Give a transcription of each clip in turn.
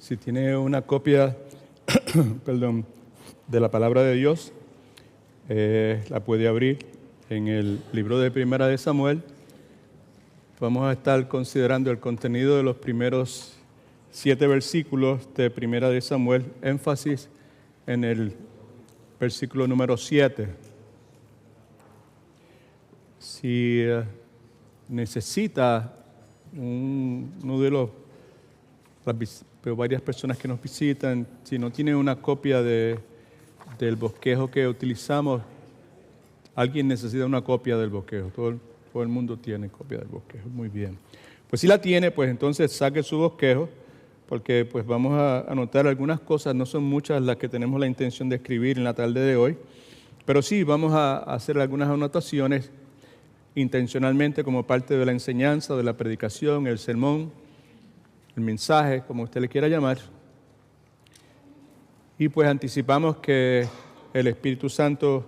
Si tiene una copia perdón, de la palabra de Dios, la puede abrir en el libro de Primera de Samuel. Vamos a estar considerando el contenido de los primeros 7 versículos de Primera de Samuel, énfasis en el versículo número 7. Si necesita uno de varias personas que nos visitan, si no tiene una copia del bosquejo que utilizamos, alguien necesita una copia del bosquejo. Todo el mundo tiene copia del bosquejo. Muy bien. Pues si la tiene, pues entonces saque su bosquejo, porque pues vamos a anotar algunas cosas. No son muchas las que tenemos la intención de escribir en la tarde de hoy, pero sí vamos a hacer algunas anotaciones intencionalmente como parte de la enseñanza, de la predicación, el sermón, el mensaje, como usted le quiera llamar. Y pues anticipamos que el Espíritu Santo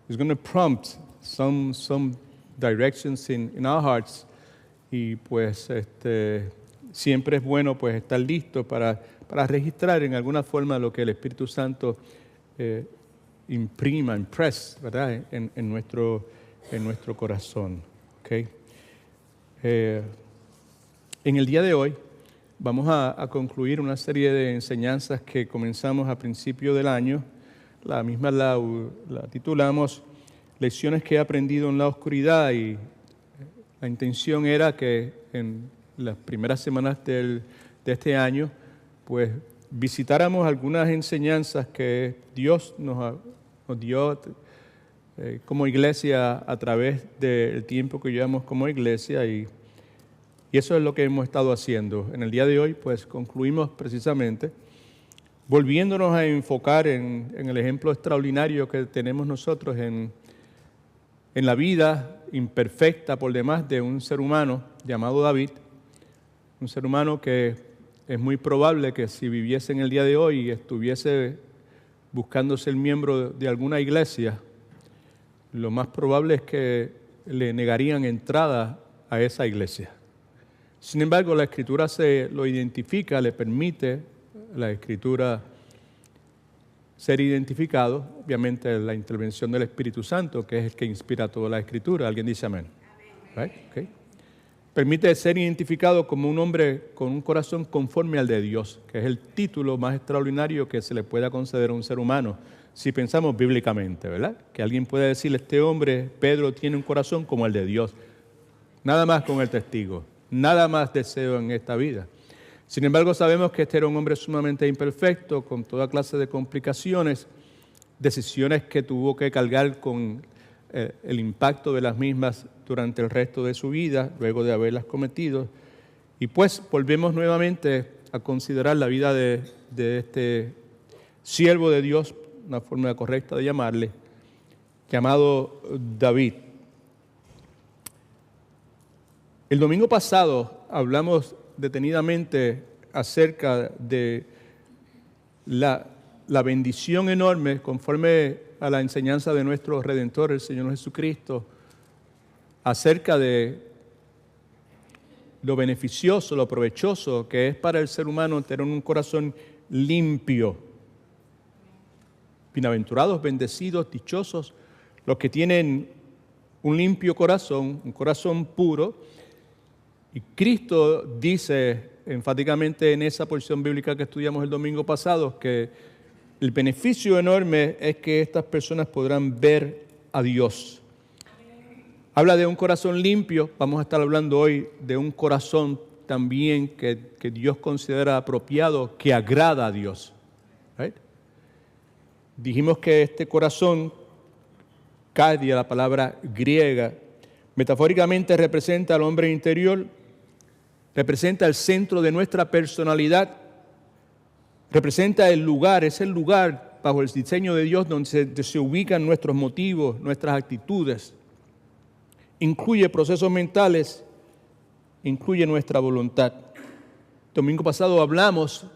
is going to prompt some directions in our hearts. Y pues siempre es bueno pues estar listo para registrar en alguna forma lo que el Espíritu Santo impress, ¿verdad? En nuestro corazón. ¿Okay? En el día de hoy vamos a concluir una serie de enseñanzas que comenzamos a principio del año. La misma la titulamos Lecciones que he aprendido en la oscuridad, y la intención era que en las primeras semanas de este año pues visitáramos algunas enseñanzas que Dios nos dio como iglesia a través del tiempo que llevamos como iglesia, y eso es lo que hemos estado haciendo. En el día de hoy pues concluimos precisamente volviéndonos a enfocar en el ejemplo extraordinario que tenemos nosotros en la vida imperfecta por demás de un ser humano llamado David, un ser humano que es muy probable que si viviese en el día de hoy y estuviese buscando ser miembro de alguna iglesia, lo más probable es que le negarían entrada a esa iglesia. Sin embargo, la Escritura se lo identifica, le permite la Escritura ser identificado, obviamente la intervención del Espíritu Santo, que es el que inspira toda la Escritura. ¿Alguien dice amén? Right? Okay. Permite ser identificado como un hombre con un corazón conforme al de Dios, que es el título más extraordinario que se le pueda conceder a un ser humano, si pensamos bíblicamente, ¿verdad? Que alguien pueda decirle, este hombre, Pedro, tiene un corazón como el de Dios. Nada más con el testigo, nada más deseo en esta vida. Sin embargo, sabemos que este era un hombre sumamente imperfecto, con toda clase de complicaciones, decisiones que tuvo que cargar con el impacto de las mismas durante el resto de su vida, luego de haberlas cometido. Y pues volvemos nuevamente a considerar la vida de este siervo de Dios, una forma correcta de llamarle, llamado David. El domingo pasado hablamos detenidamente acerca de la bendición enorme conforme a la enseñanza de nuestro Redentor, el Señor Jesucristo, acerca de lo beneficioso, lo provechoso que es para el ser humano tener un corazón limpio. Bienaventurados, bendecidos, dichosos los que tienen un limpio corazón, un corazón puro. Y Cristo dice enfáticamente en esa porción bíblica que estudiamos el domingo pasado que el beneficio enorme es que estas personas podrán ver a Dios. Habla de un corazón limpio. Vamos a estar hablando hoy de un corazón también que Dios considera apropiado, que agrada a Dios. Right? Dijimos que este corazón, cardia, la palabra griega, metafóricamente representa al hombre interior, representa el centro de nuestra personalidad, representa el lugar, es el lugar bajo el diseño de Dios donde se ubican nuestros motivos, nuestras actitudes. Incluye procesos mentales, incluye nuestra voluntad. Domingo pasado hablamos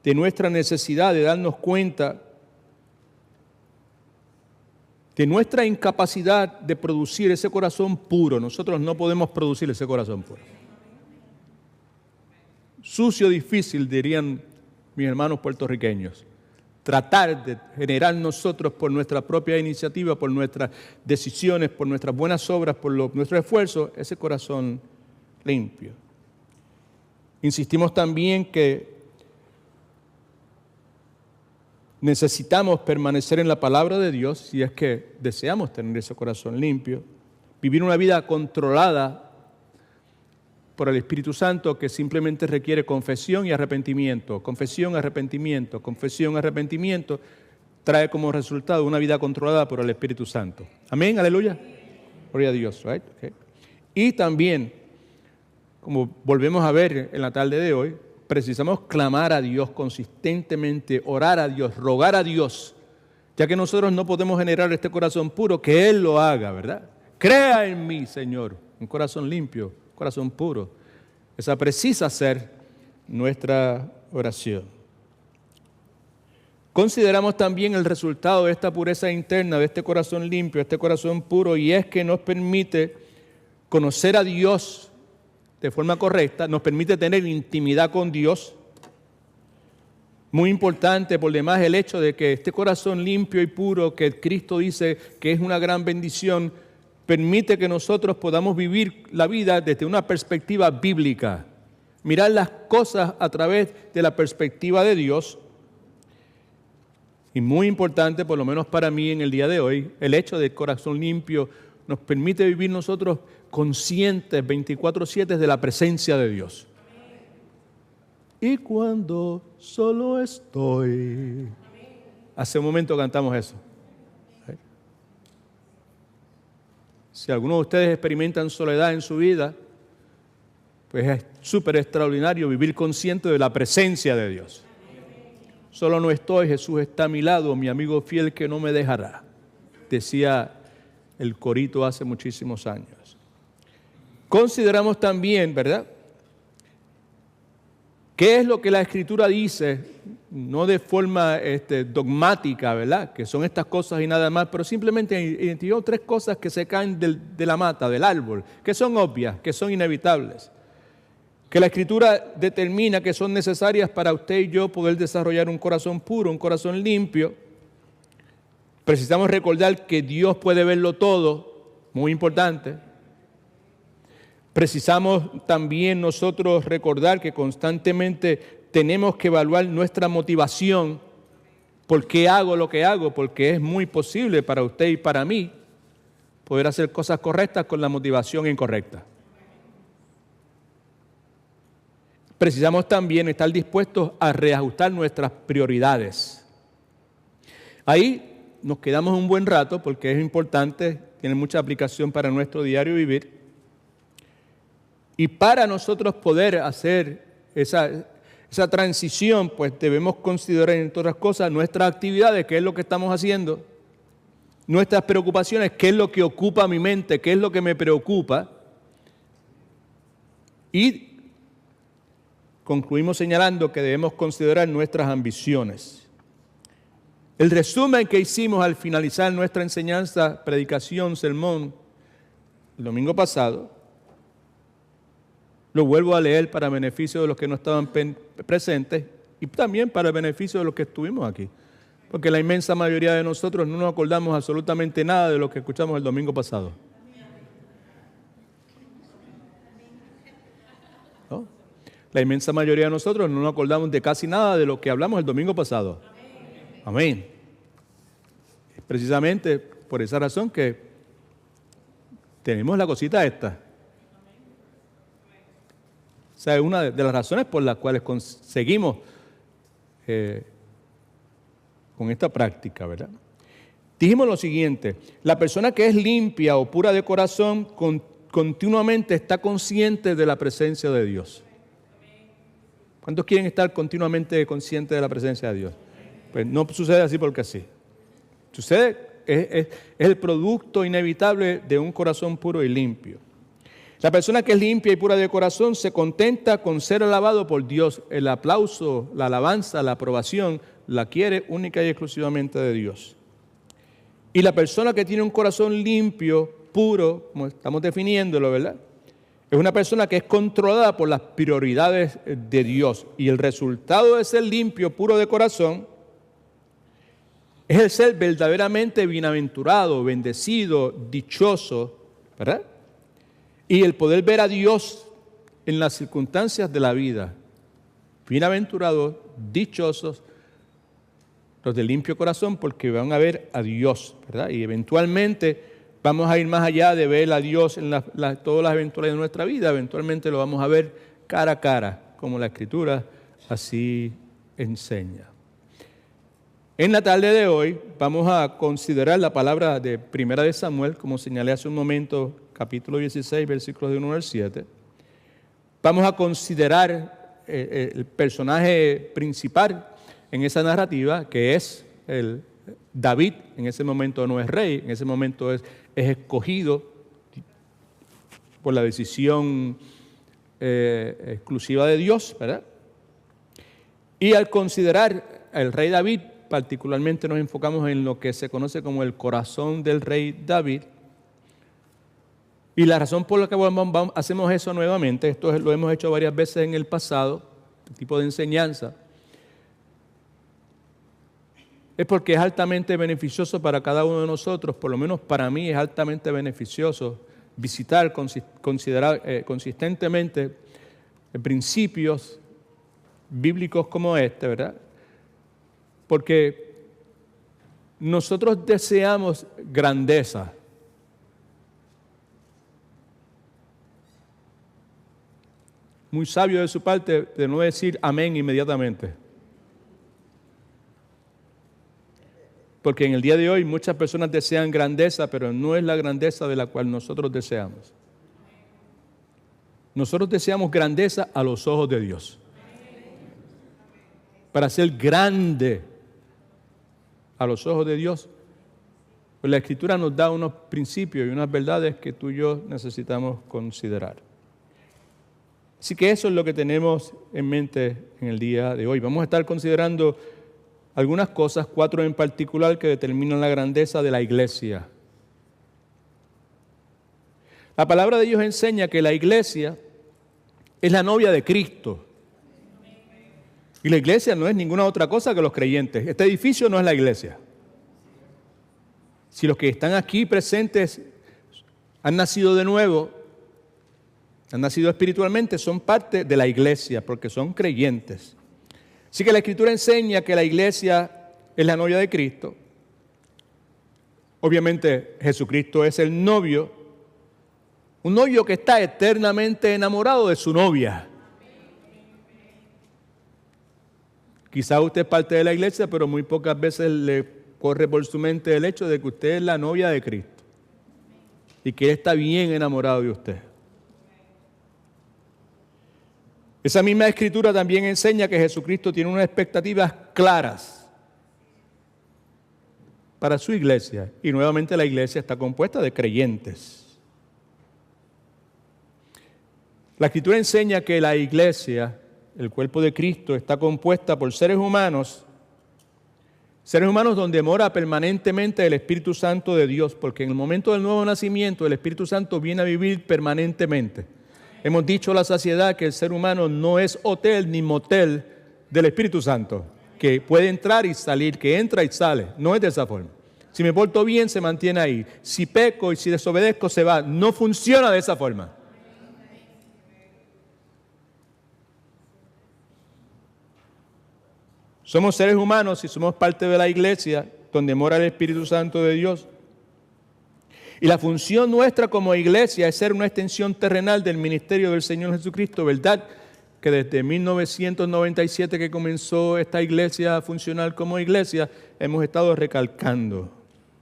de nuestra necesidad de darnos cuenta de nuestra incapacidad de producir ese corazón puro. Nosotros no podemos producir ese corazón puro. sucio, difícil, dirían mis hermanos puertorriqueños. Tratar de generar nosotros por nuestra propia iniciativa, por nuestras decisiones, por nuestras buenas obras, por nuestro esfuerzo, ese corazón limpio. Insistimos también que necesitamos permanecer en la palabra de Dios si es que deseamos tener ese corazón limpio, vivir una vida controlada por el Espíritu Santo que simplemente requiere confesión y arrepentimiento. Confesión, arrepentimiento, confesión, arrepentimiento, trae como resultado una vida controlada por el Espíritu Santo. Amén, aleluya. Gloria a Dios, right? Okay. Y también, como volvemos a ver en la tarde de hoy, precisamos clamar a Dios consistentemente, orar a Dios, rogar a Dios, ya que nosotros no podemos generar este corazón puro, que Él lo haga, ¿verdad? Crea en mí, Señor, un corazón limpio, corazón puro. Esa precisa ser nuestra oración. Consideramos también el resultado de esta pureza interna, de este corazón limpio, este corazón puro, y es que nos permite conocer a Dios de forma correcta, nos permite tener intimidad con Dios. Muy importante por demás el hecho de que este corazón limpio y puro que Cristo dice que es una gran bendición, permite que nosotros podamos vivir la vida desde una perspectiva bíblica, mirar las cosas a través de la perspectiva de Dios. Y muy importante, por lo menos para mí en el día de hoy, el hecho del corazón limpio nos permite vivir nosotros conscientes 24/7 de la presencia de Dios. Y cuando solo estoy. Hace un momento cantamos eso. Si algunos de ustedes experimentan soledad en su vida, pues es súper extraordinario vivir consciente de la presencia de Dios. Solo no estoy, Jesús está a mi lado, mi amigo fiel que no me dejará, decía el corito hace muchísimos años. Consideramos también, ¿verdad?, ¿qué es lo que la Escritura dice? No de forma dogmática, ¿verdad? Que son estas cosas y nada más, pero simplemente identificó 3 cosas que se caen de la mata, del árbol, que son obvias, que son inevitables. Que la Escritura determina que son necesarias para usted y yo poder desarrollar un corazón puro, un corazón limpio. Precisamos recordar que Dios puede verlo todo, muy importante. Precisamos también nosotros recordar que constantemente tenemos que evaluar nuestra motivación. ¿Por qué hago lo que hago? Porque es muy posible para usted y para mí poder hacer cosas correctas con la motivación incorrecta. Precisamos también estar dispuestos a reajustar nuestras prioridades. Ahí nos quedamos un buen rato porque es importante, tiene mucha aplicación para nuestro diario vivir. Y para nosotros poder hacer esa transición, pues debemos considerar, entre otras cosas, nuestras actividades, qué es lo que estamos haciendo, nuestras preocupaciones, qué es lo que ocupa mi mente, qué es lo que me preocupa. Y concluimos señalando que debemos considerar nuestras ambiciones. El resumen que hicimos al finalizar nuestra enseñanza, predicación, sermón, el domingo pasado, lo vuelvo a leer para beneficio de los que no estaban presentes y también para beneficio de los que estuvimos aquí. Porque la inmensa mayoría de nosotros no nos acordamos absolutamente nada de lo que escuchamos el domingo pasado. ¿No? La inmensa mayoría de nosotros no nos acordamos de casi nada de lo que hablamos el domingo pasado. Amén. Es precisamente por esa razón que tenemos la cosita esta. O sea, es una de las razones por las cuales conseguimos con esta práctica, ¿verdad? Dijimos lo siguiente: la persona que es limpia o pura de corazón continuamente está consciente de la presencia de Dios. ¿Cuántos quieren estar continuamente conscientes de la presencia de Dios? Pues no sucede así porque sí. Sucede, es el producto inevitable de un corazón puro y limpio. La persona que es limpia y pura de corazón se contenta con ser alabado por Dios. El aplauso, la alabanza, la aprobación la quiere única y exclusivamente de Dios. Y la persona que tiene un corazón limpio, puro, como estamos definiéndolo, ¿verdad?, Es una persona que es controlada por las prioridades de Dios. Y el resultado de ser limpio, puro de corazón, es el ser verdaderamente bienaventurado, bendecido, dichoso, ¿verdad? Y el poder ver a Dios en las circunstancias de la vida. Bienaventurados, dichosos, los de limpio corazón, porque van a ver a Dios, ¿verdad? Y eventualmente vamos a ir más allá de ver a Dios en todas las eventualidades de nuestra vida. Eventualmente lo vamos a ver cara a cara, como la Escritura así enseña. En la tarde de hoy vamos a considerar la palabra de Primera de Samuel, como señalé hace un momento, capítulo 16, versículos de 1 al 7. Vamos a considerar el personaje principal en esa narrativa, que es David. En ese momento no es rey, en ese momento es escogido por la decisión exclusiva de Dios, ¿verdad? Y al considerar al rey David, particularmente nos enfocamos en lo que se conoce como el corazón del rey David. Y la razón por la que hacemos eso nuevamente, esto lo hemos hecho varias veces en el pasado, este tipo de enseñanza, es porque es altamente beneficioso para cada uno de nosotros, por lo menos para mí es altamente beneficioso visitar, considerar consistentemente principios bíblicos como este, ¿verdad? Porque nosotros deseamos grandeza. Muy sabio de su parte de no decir amén inmediatamente. Porque en el día de hoy muchas personas desean grandeza, pero no es la grandeza de la cual nosotros deseamos. Nosotros deseamos grandeza a los ojos de Dios. Para ser grande a los ojos de Dios, pues la Escritura nos da unos principios y unas verdades que tú y yo necesitamos considerar. Así que eso es lo que tenemos en mente en el día de hoy. Vamos a estar considerando algunas cosas, 4 en particular, que determinan la grandeza de la iglesia. La palabra de Dios enseña que la iglesia es la novia de Cristo. Y la iglesia no es ninguna otra cosa que los creyentes. Este edificio no es la iglesia. Si los que están aquí presentes han nacido de nuevo, han nacido espiritualmente, son parte de la iglesia porque son creyentes. Así que la Escritura enseña que la iglesia es la novia de Cristo. Obviamente Jesucristo es el novio, un novio que está eternamente enamorado de su novia. Quizá usted es parte de la iglesia, pero muy pocas veces le corre por su mente el hecho de que usted es la novia de Cristo y que Él está bien enamorado de usted. Esa misma Escritura también enseña que Jesucristo tiene unas expectativas claras para su iglesia. Y nuevamente la iglesia está compuesta de creyentes. La Escritura enseña que la iglesia, el cuerpo de Cristo, está compuesta por seres humanos donde mora permanentemente el Espíritu Santo de Dios, porque en el momento del nuevo nacimiento el Espíritu Santo viene a vivir permanentemente. Hemos dicho a la saciedad que el ser humano no es hotel ni motel del Espíritu Santo, que puede entrar y salir, que entra y sale. No es de esa forma. Si me porto bien, se mantiene ahí. Si peco y si desobedezco, se va. No funciona de esa forma. Somos seres humanos y somos parte de la iglesia donde mora el Espíritu Santo de Dios. Y la función nuestra como iglesia es ser una extensión terrenal del ministerio del Señor Jesucristo, ¿verdad? Que desde 1997 que comenzó esta iglesia a funcionar como iglesia, hemos estado recalcando.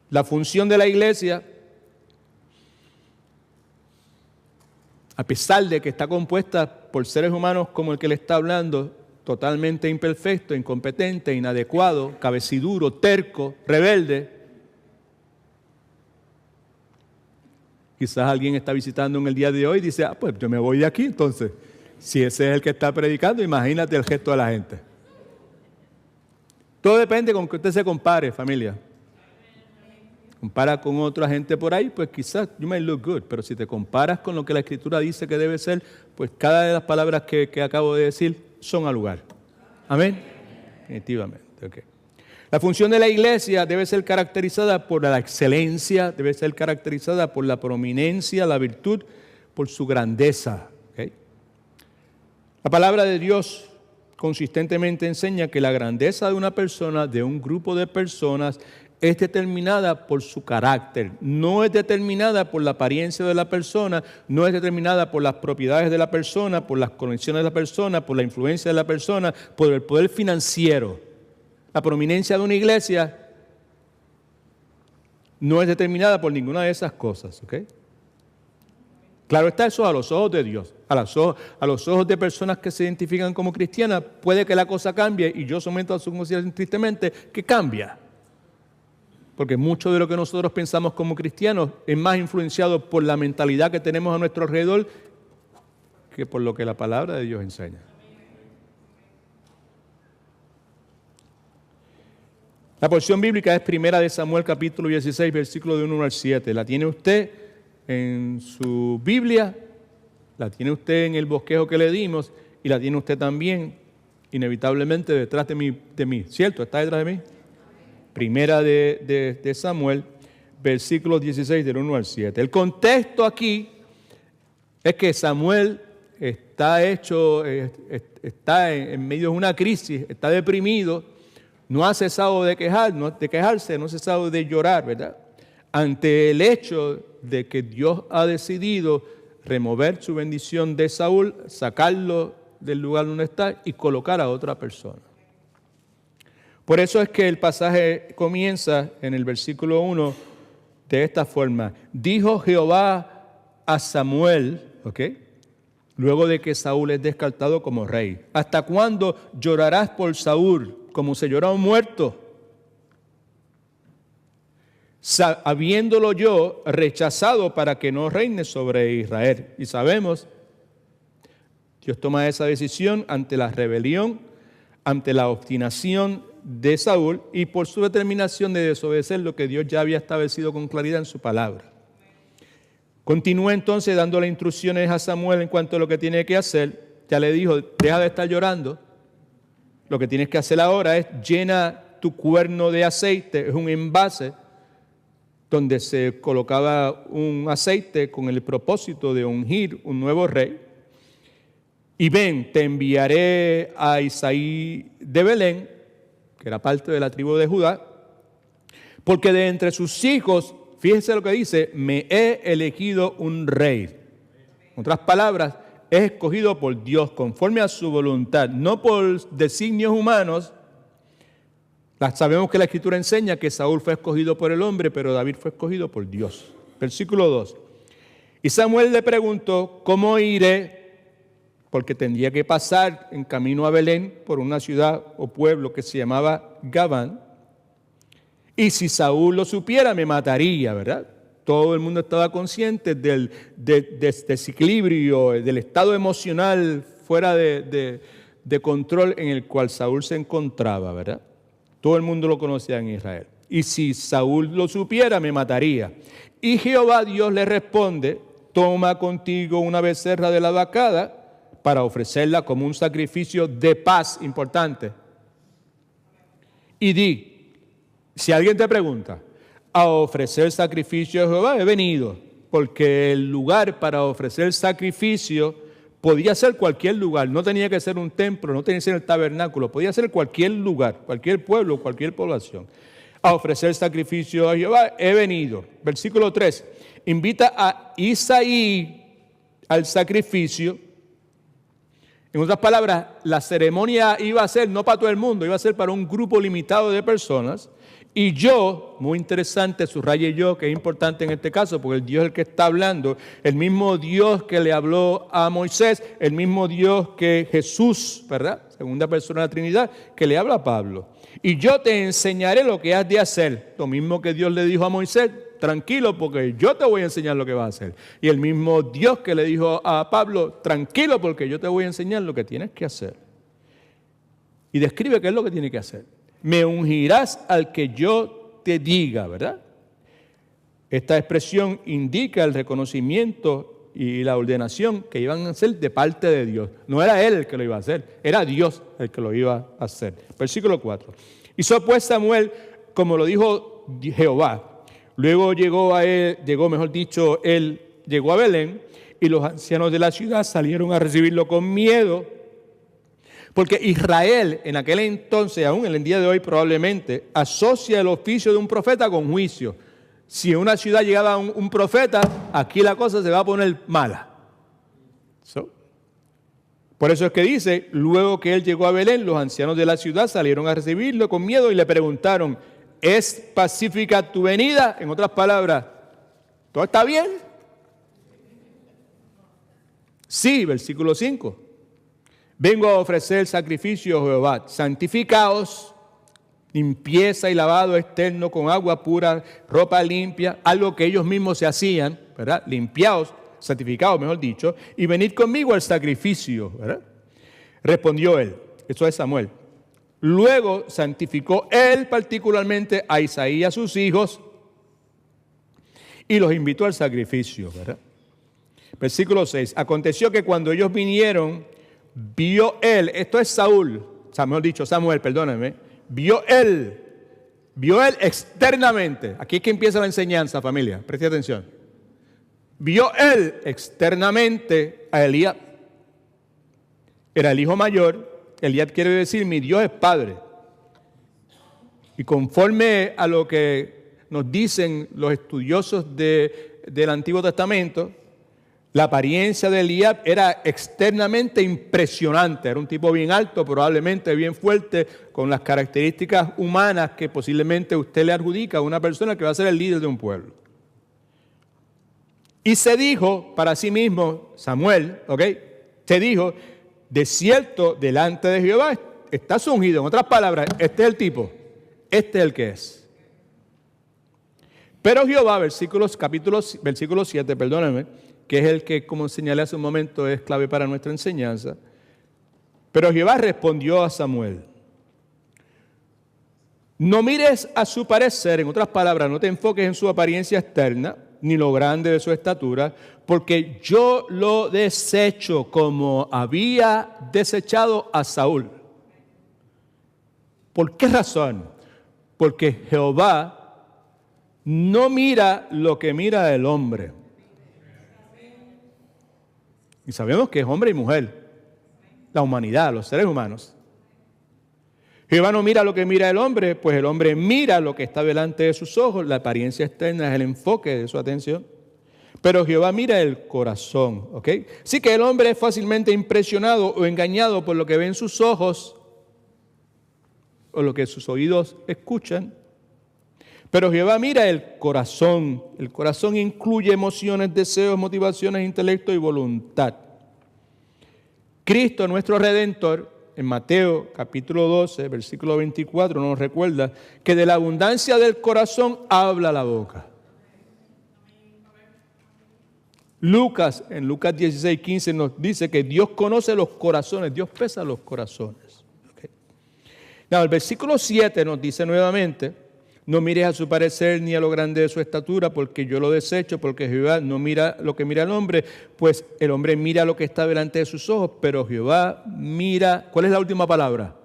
La función de la iglesia, a pesar de que está compuesta por seres humanos como el que le está hablando, totalmente imperfecto, incompetente, inadecuado, cabeciduro, terco, rebelde. Quizás alguien está visitando en el día de hoy y dice, pues yo me voy de aquí entonces. Si ese es el que está predicando, imagínate el gesto de la gente. Todo depende con que usted se compare, familia. compara con otra gente por ahí, pues quizás you may look good, pero si te comparas con lo que la Escritura dice que debe ser, pues cada de las palabras que acabo de decir son al lugar. ¿Amén? Definitivamente. Okay. La función de la iglesia debe ser caracterizada por la excelencia, debe ser caracterizada por la prominencia, la virtud, por su grandeza. Okay. La palabra de Dios consistentemente enseña que la grandeza de una persona, de un grupo de personas, es determinada por su carácter, no es determinada por la apariencia de la persona, no es determinada por las propiedades de la persona, por las conexiones de la persona, por la influencia de la persona, por el poder financiero. La prominencia de una iglesia no es determinada por ninguna de esas cosas, ¿ok? Claro está, eso a los ojos de Dios, a los ojos de personas que se identifican como cristianas, puede que la cosa cambie y yo someto a su conciencia tristemente que cambia. Porque mucho de lo que nosotros pensamos como cristianos es más influenciado por la mentalidad que tenemos a nuestro alrededor que por lo que la palabra de Dios enseña. La porción bíblica es primera de Samuel capítulo 16, versículo de 1 al 7. La tiene usted en su Biblia, la tiene usted en el bosquejo que le dimos y la tiene usted también inevitablemente detrás de mí. ¿Cierto? ¿Está detrás de mí? Primera de Samuel, versículos 16 del 1 al 7. El contexto aquí es que Samuel está en medio de una crisis, está deprimido, no ha cesado de quejarse, no ha cesado de llorar, ¿verdad? Ante el hecho de que Dios ha decidido remover su bendición de Saúl, sacarlo del lugar donde está y colocar a otra persona. Por eso es que el pasaje comienza en el versículo 1 de esta forma. Dijo Jehová a Samuel, ¿ok? Luego de que Saúl es descartado como rey. ¿Hasta cuándo llorarás por Saúl como se llora a un muerto? Habiéndolo yo rechazado para que no reine sobre Israel. Y sabemos, Dios toma esa decisión ante la rebelión, ante la obstinación de Saúl y por su determinación de desobedecer lo que Dios ya había establecido con claridad en su palabra. Continúa entonces dándole instrucciones a Samuel en cuanto a lo que tiene que hacer. Ya le dijo, deja de estar llorando. Lo que tienes que hacer ahora es llena tu cuerno de aceite, es un envase donde se colocaba un aceite con el propósito de ungir un nuevo rey. Y ven, te enviaré a Isaí de Belén, que era parte de la tribu de Judá, porque de entre sus hijos, fíjense lo que dice, me he elegido un rey. En otras palabras, es escogido por Dios conforme a su voluntad, no por designios humanos. Sabemos que la Escritura enseña que Saúl fue escogido por el hombre, pero David fue escogido por Dios. Versículo 2. Y Samuel le preguntó, ¿cómo iré? Porque tendría que pasar en camino a Belén por una ciudad o pueblo que se llamaba Gabán. Y si Saúl lo supiera, me mataría, ¿verdad? Todo el mundo estaba consciente del desequilibrio, del estado emocional fuera de control en el cual Saúl se encontraba, ¿verdad? Todo el mundo lo conocía en Israel. Y si Saúl lo supiera, me mataría. Y Jehová Dios le responde, toma contigo una becerra de la vacada para ofrecerla como un sacrificio de paz, importante. Y di, si alguien te pregunta, a ofrecer sacrificio a Jehová he venido, porque el lugar para ofrecer sacrificio podía ser cualquier lugar, no tenía que ser un templo, no tenía que ser el tabernáculo, podía ser cualquier lugar, cualquier pueblo, cualquier población. A ofrecer sacrificio a Jehová he venido. Versículo 3, invita a Isaí al sacrificio. En otras palabras, la ceremonia iba a ser no para todo el mundo, iba a ser para un grupo limitado de personas. Y yo, muy interesante, subraye yo, que es importante en este caso, porque el Dios es el que está hablando, el mismo Dios que le habló a Moisés, el mismo Dios que Jesús, ¿verdad? Segunda persona de la Trinidad, que le habla a Pablo. Y yo te enseñaré lo que has de hacer. Lo mismo que Dios le dijo a Moisés, tranquilo porque yo te voy a enseñar lo que vas a hacer. Y el mismo Dios que le dijo a Pablo, tranquilo porque yo te voy a enseñar lo que tienes que hacer. Y describe qué es lo que tiene que hacer. Me ungirás al que yo te diga, ¿verdad? Esta expresión indica el reconocimiento y la ordenación que iban a hacer de parte de Dios. No era él el que lo iba a hacer, era Dios el que lo iba a hacer. Versículo 4. Hizo pues Samuel como lo dijo Jehová. Luego llegó a Belén, y los ancianos de la ciudad salieron a recibirlo con miedo, porque Israel en aquel entonces, aún en el día de hoy probablemente, asocia el oficio de un profeta con juicio. Si en una ciudad llegaba un profeta, aquí la cosa se va a poner mala. Por eso es que dice, luego que él llegó a Belén, los ancianos de la ciudad salieron a recibirlo con miedo y le preguntaron, ¿es pacífica tu venida? En otras palabras, ¿todo está bien? Sí, versículo 5. Vengo a ofrecer sacrificio a Jehová. Santificaos, limpieza y lavado externo con agua pura, ropa limpia, algo que ellos mismos se hacían, ¿verdad? Limpiaos, santificados, mejor dicho, y venid conmigo al sacrificio, ¿verdad? Respondió él, eso es Samuel. Luego santificó él particularmente a Isaí y a sus hijos y los invitó al sacrificio, ¿verdad? Versículo 6. Aconteció que cuando ellos vinieron, vio él, esto es Samuel, perdónenme, vio él externamente. Aquí es que empieza la enseñanza, familia, preste atención. Vio él externamente a Eliab. Era el hijo mayor. Eliab quiere decir, mi Dios es padre. Y conforme a lo que nos dicen los estudiosos del Antiguo Testamento, la apariencia de Eliab era externamente impresionante. Era un tipo bien alto, probablemente bien fuerte, con las características humanas que posiblemente usted le adjudica a una persona que va a ser el líder de un pueblo. Y se dijo para sí mismo, Samuel, se dijo, de cierto, delante de Jehová estás ungido. En otras palabras, este es el tipo, este es el que es. Pero Jehová, versículo 7, perdónenme, que es el que, como señalé hace un momento, es clave para nuestra enseñanza. Pero Jehová respondió a Samuel, no mires a su parecer, en otras palabras, no te enfoques en su apariencia externa, ni lo grande de su estatura, porque yo lo desecho como había desechado a Saúl. ¿Por qué razón? Porque Jehová no mira lo que mira el hombre. Y sabemos que es hombre y mujer, la humanidad, los seres humanos. Jehová no mira lo que mira el hombre, pues el hombre mira lo que está delante de sus ojos, la apariencia externa es el enfoque de su atención. Pero Jehová mira el corazón, ¿ok? Así que el hombre es fácilmente impresionado o engañado por lo que ven sus ojos o lo que sus oídos escuchan. Pero Jehová mira el corazón. El corazón incluye emociones, deseos, motivaciones, intelecto y voluntad. Cristo, nuestro Redentor, en Mateo capítulo 12, versículo 24, nos recuerda que de la abundancia del corazón habla la boca. En Lucas 16, 15 nos dice que Dios conoce los corazones, Dios pesa los corazones. El versículo 7 nos dice nuevamente, no mires a su parecer ni a lo grande de su estatura, porque yo lo desecho, porque Jehová no mira lo que mira el hombre, pues el hombre mira lo que está delante de sus ojos, pero Jehová mira, ¿cuál es la última palabra?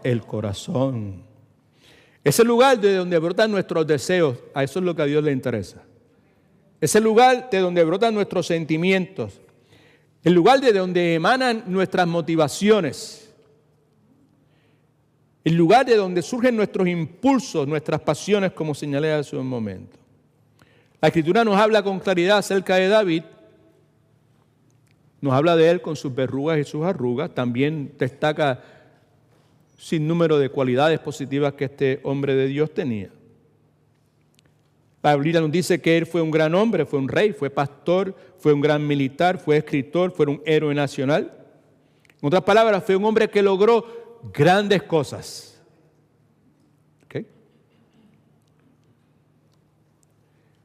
El corazón. Es el lugar de donde brotan nuestros deseos, a eso es lo que a Dios le interesa. Es el lugar de donde brotan nuestros sentimientos, el lugar de donde emanan nuestras motivaciones. El lugar de donde surgen nuestros impulsos, nuestras pasiones, como señalé hace un momento. La Escritura nos habla con claridad acerca de David. Nos habla de él con sus verrugas y sus arrugas. También destaca sin número de cualidades positivas que este hombre de Dios tenía. La Biblia nos dice que él fue un gran hombre, fue un rey, fue pastor, fue un gran militar, fue escritor, fue un héroe nacional. En otras palabras, fue un hombre que logró grandes cosas. ¿Okay?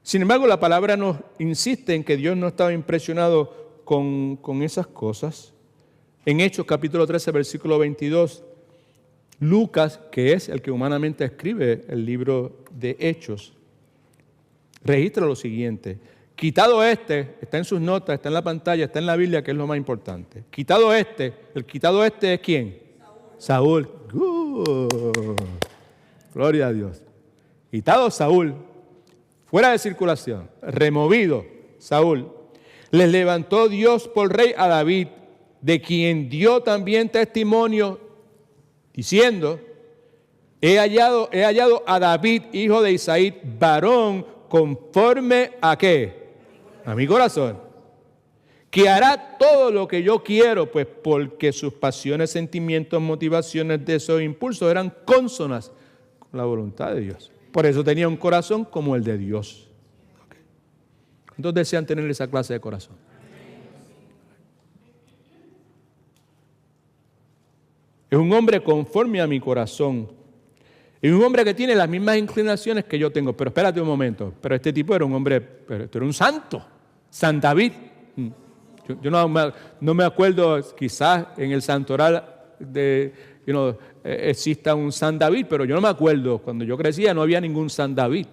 Sin embargo, la palabra nos insiste en que Dios no estaba impresionado con esas cosas. En Hechos capítulo 13, versículo 22, Lucas, que es el que humanamente escribe el libro de Hechos, registra lo siguiente. Quitado este, está en sus notas, está en la pantalla, está en la Biblia, que es lo más importante. Quitado este, el quitado este es ¿quién? Saúl. Gloria a Dios. Quitado Saúl, fuera de circulación, removido Saúl. Les levantó Dios por rey a David, de quien dio también testimonio, diciendo, he hallado a David, hijo de Isaí, varón conforme a ¿qué? A mi corazón, que hará todo lo que yo quiero, pues porque sus pasiones, sentimientos, motivaciones, deseos e impulsos eran cónsonas con la voluntad de Dios. Por eso tenía un corazón como el de Dios. ¿Cuántos desean tener esa clase de corazón? Es un hombre conforme a mi corazón. Es un hombre que tiene las mismas inclinaciones que yo tengo. Pero espérate un momento. Pero este tipo era un hombre, pero esto era un santo. San David. Yo no me acuerdo, quizás en el santoral exista un San David, pero yo no me acuerdo. Cuando yo crecía no había ningún San David.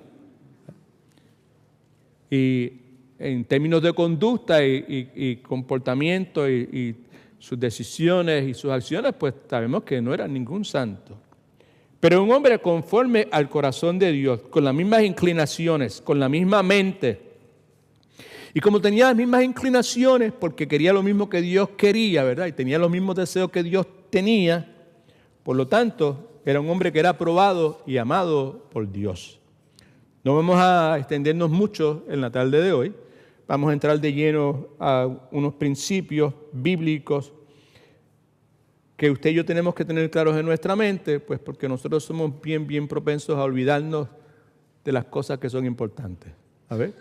Y en términos de conducta y comportamiento y sus decisiones y sus acciones, pues sabemos que no era ningún santo. Pero un hombre conforme al corazón de Dios, con las mismas inclinaciones, con la misma mente. Y como tenía las mismas inclinaciones, porque quería lo mismo que Dios quería, ¿verdad? Y tenía los mismos deseos que Dios tenía, por lo tanto, era un hombre que era aprobado y amado por Dios. No vamos a extendernos mucho en la tarde de hoy. Vamos a entrar de lleno a unos principios bíblicos que usted y yo tenemos que tener claros en nuestra mente, pues porque nosotros somos bien propensos a olvidarnos de las cosas que son importantes. A ver,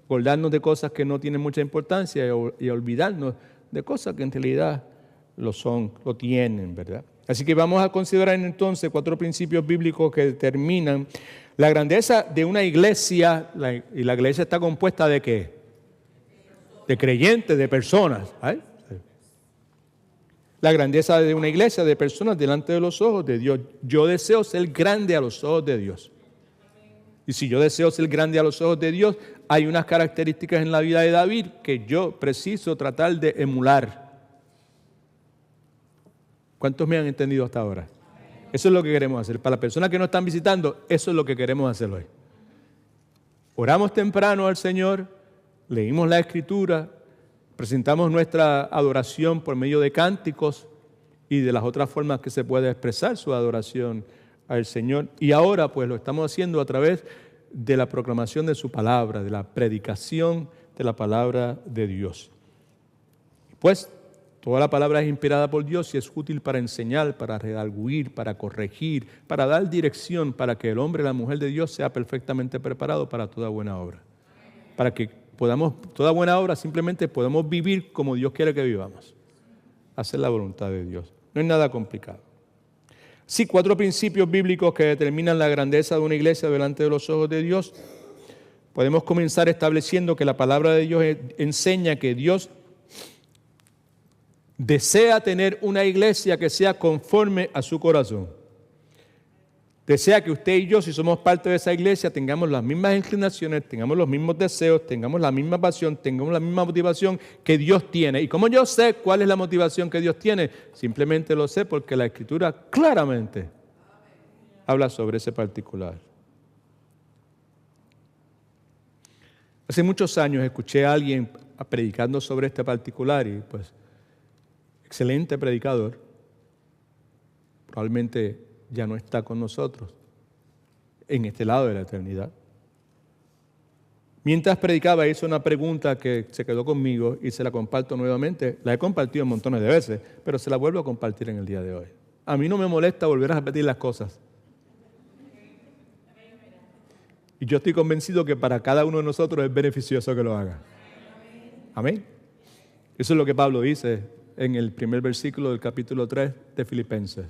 acordarnos de cosas que no tienen mucha importancia y olvidarnos de cosas que en realidad lo tienen, ¿verdad? Así que vamos a considerar entonces 4 principios bíblicos que determinan la grandeza de una iglesia, y la iglesia está compuesta ¿de qué? De creyentes, de personas. ¿Eh? La grandeza de una iglesia, de personas delante de los ojos de Dios. Yo deseo ser grande a los ojos de Dios. Y si yo deseo ser grande a los ojos de Dios, hay unas características en la vida de David que yo preciso tratar de emular. ¿Cuántos me han entendido hasta ahora? Eso es lo que queremos hacer. Para las personas que nos están visitando, eso es lo que queremos hacer hoy. Oramos temprano al Señor, leímos la Escritura, presentamos nuestra adoración por medio de cánticos y de las otras formas que se puede expresar su adoración al Señor. Y ahora pues lo estamos haciendo a través de la proclamación de su palabra, de la predicación de la palabra de Dios. Pues toda la palabra es inspirada por Dios y es útil para enseñar, para redarguir, para corregir, para dar dirección, para que el hombre y la mujer de Dios sea perfectamente preparado para toda buena obra. Para que toda buena obra simplemente podamos vivir como Dios quiere que vivamos. Hacer la voluntad de Dios. No es nada complicado. Sí, 4 principios bíblicos que determinan la grandeza de una iglesia delante de los ojos de Dios. Podemos comenzar estableciendo que la palabra de Dios enseña que Dios desea tener una iglesia que sea conforme a su corazón. Desea que usted y yo, si somos parte de esa iglesia, tengamos las mismas inclinaciones, tengamos los mismos deseos, tengamos la misma pasión, tengamos la misma motivación que Dios tiene. ¿Y cómo yo sé cuál es la motivación que Dios tiene? Simplemente lo sé porque la Escritura claramente habla sobre ese particular. Hace muchos años escuché a alguien predicando sobre este particular y pues excelente predicador, probablemente ya no está con nosotros en este lado de la eternidad. Mientras predicaba hizo una pregunta que se quedó conmigo y se la comparto nuevamente. La he compartido montones de veces, pero se la vuelvo a compartir en el día de hoy. A mí no me molesta volver a repetir las cosas. Y yo estoy convencido que para cada uno de nosotros es beneficioso que lo haga. Amén. Eso es lo que Pablo dice en el primer versículo del capítulo 3 de Filipenses.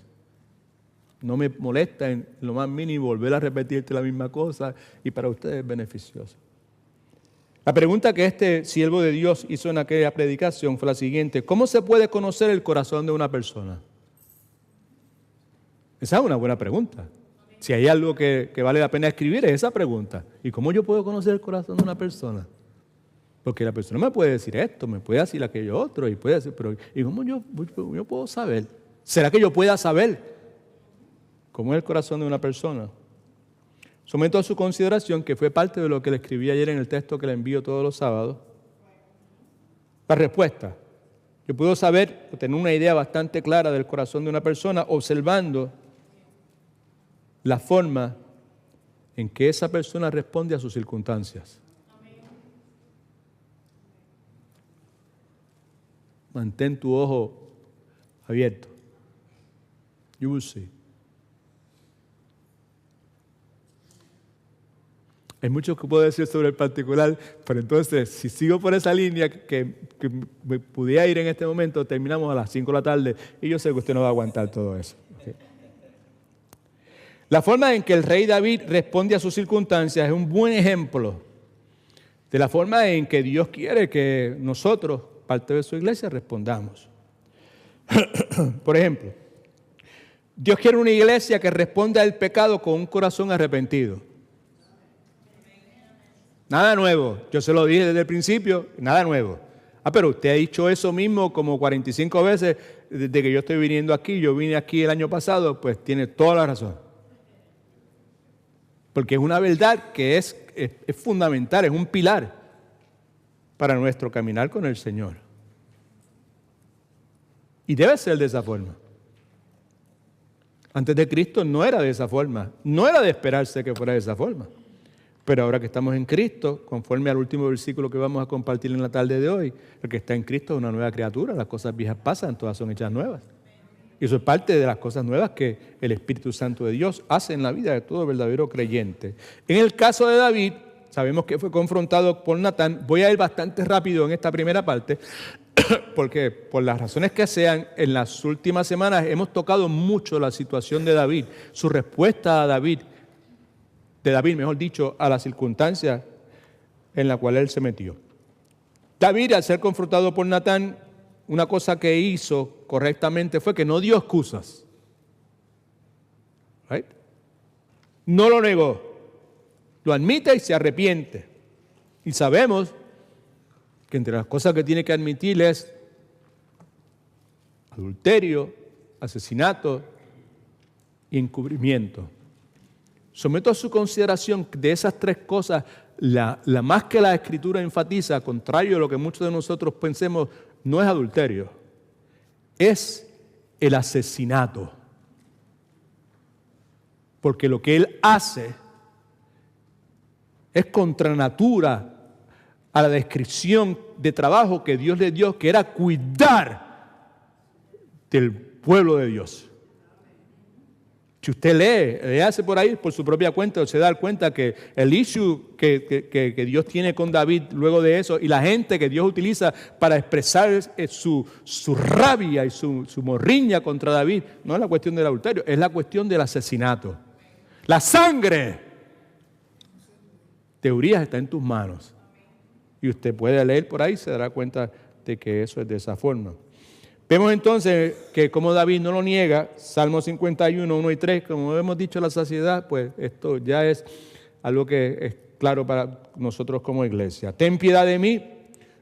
No me molesta en lo más mínimo volver a repetirte la misma cosa y para ustedes es beneficioso. La pregunta que este siervo de Dios hizo en aquella predicación fue la siguiente: ¿cómo se puede conocer el corazón de una persona? Esa es una buena pregunta. Si hay algo que vale la pena escribir es esa pregunta. ¿Y cómo yo puedo conocer el corazón de una persona? Porque la persona me puede decir esto, me puede decir aquello otro, y puede decir, pero ¿y cómo yo puedo saber? ¿Será que yo pueda saber cómo es el corazón de una persona? Someto a su consideración, que fue parte de lo que le escribí ayer en el texto que le envío todos los sábados, la respuesta. Yo puedo saber, o tener una idea bastante clara del corazón de una persona observando la forma en que esa persona responde a sus circunstancias. Mantén tu ojo abierto. You will see. Hay mucho que puedo decir sobre el particular, pero entonces, si sigo por esa línea que me pudiera ir en este momento, terminamos a las 5 de la tarde y yo sé que usted no va a aguantar todo eso. ¿Okay? La forma en que el rey David responde a sus circunstancias es un buen ejemplo de la forma en que Dios quiere que nosotros, parte de su iglesia, respondamos. Por ejemplo, Dios quiere una iglesia que responda al pecado con un corazón arrepentido. Nada nuevo, yo se lo dije desde el principio, nada nuevo. Pero usted ha dicho eso mismo como 45 veces desde que yo estoy viniendo aquí. Yo vine aquí el año pasado, pues tiene toda la razón. Porque es una verdad que es fundamental, es un pilar para nuestro caminar con el Señor. Y debe ser de esa forma. Antes de Cristo no era de esa forma, no era de esperarse que fuera de esa forma. Pero ahora que estamos en Cristo, conforme al último versículo que vamos a compartir en la tarde de hoy, el que está en Cristo es una nueva criatura, las cosas viejas pasan, todas son hechas nuevas. Y eso es parte de las cosas nuevas que el Espíritu Santo de Dios hace en la vida de todo verdadero creyente. En el caso de David, sabemos que fue confrontado por Natán. Voy a ir bastante rápido en esta primera parte, porque por las razones que sean, en las últimas semanas hemos tocado mucho la situación de David, su respuesta a David, mejor dicho, a las circunstancias en las cuales él se metió. David, al ser confrontado por Natán, una cosa que hizo correctamente fue que no dio excusas. Right? No lo negó. Lo admite y se arrepiente. Y sabemos que entre las cosas que tiene que admitir es adulterio, asesinato y encubrimiento. Someto a su consideración de esas tres cosas, la más que la Escritura enfatiza, contrario a lo que muchos de nosotros pensemos, no es adulterio, es el asesinato. Porque lo que él hace es contra natura a la descripción de trabajo que Dios le dio, que era cuidar del pueblo de Dios. Si usted lee, hace por ahí por su propia cuenta, se da cuenta que el issue que Dios tiene con David luego de eso, y la gente que Dios utiliza para expresar su rabia y su morriña contra David, no es la cuestión del adulterio, es la cuestión del asesinato. La sangre de Urías está en tus manos. Y usted puede leer por ahí y se dará cuenta de que eso es de esa forma. Vemos entonces que como David no lo niega, Salmo 51, 1 y 3, como hemos dicho la saciedad, pues esto ya es algo que es claro para nosotros como iglesia. Ten piedad de mí,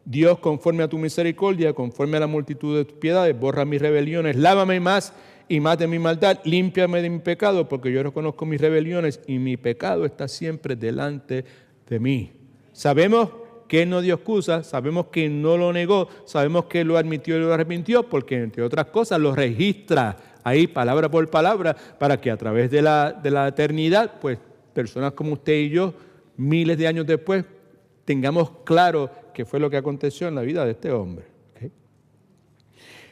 Dios, conforme a tu misericordia, conforme a la multitud de tus piedades, borra mis rebeliones, lávame más y más de mi maldad, límpiame de mi pecado, porque yo reconozco mis rebeliones y mi pecado está siempre delante de mí. Sabemos que él no dio excusa, sabemos que no lo negó, sabemos que lo admitió y lo arrepintió, porque entre otras cosas lo registra ahí palabra por palabra, para que a través de la eternidad, pues personas como usted y yo, miles de años después, tengamos claro qué fue lo que aconteció en la vida de este hombre. ¿Okay?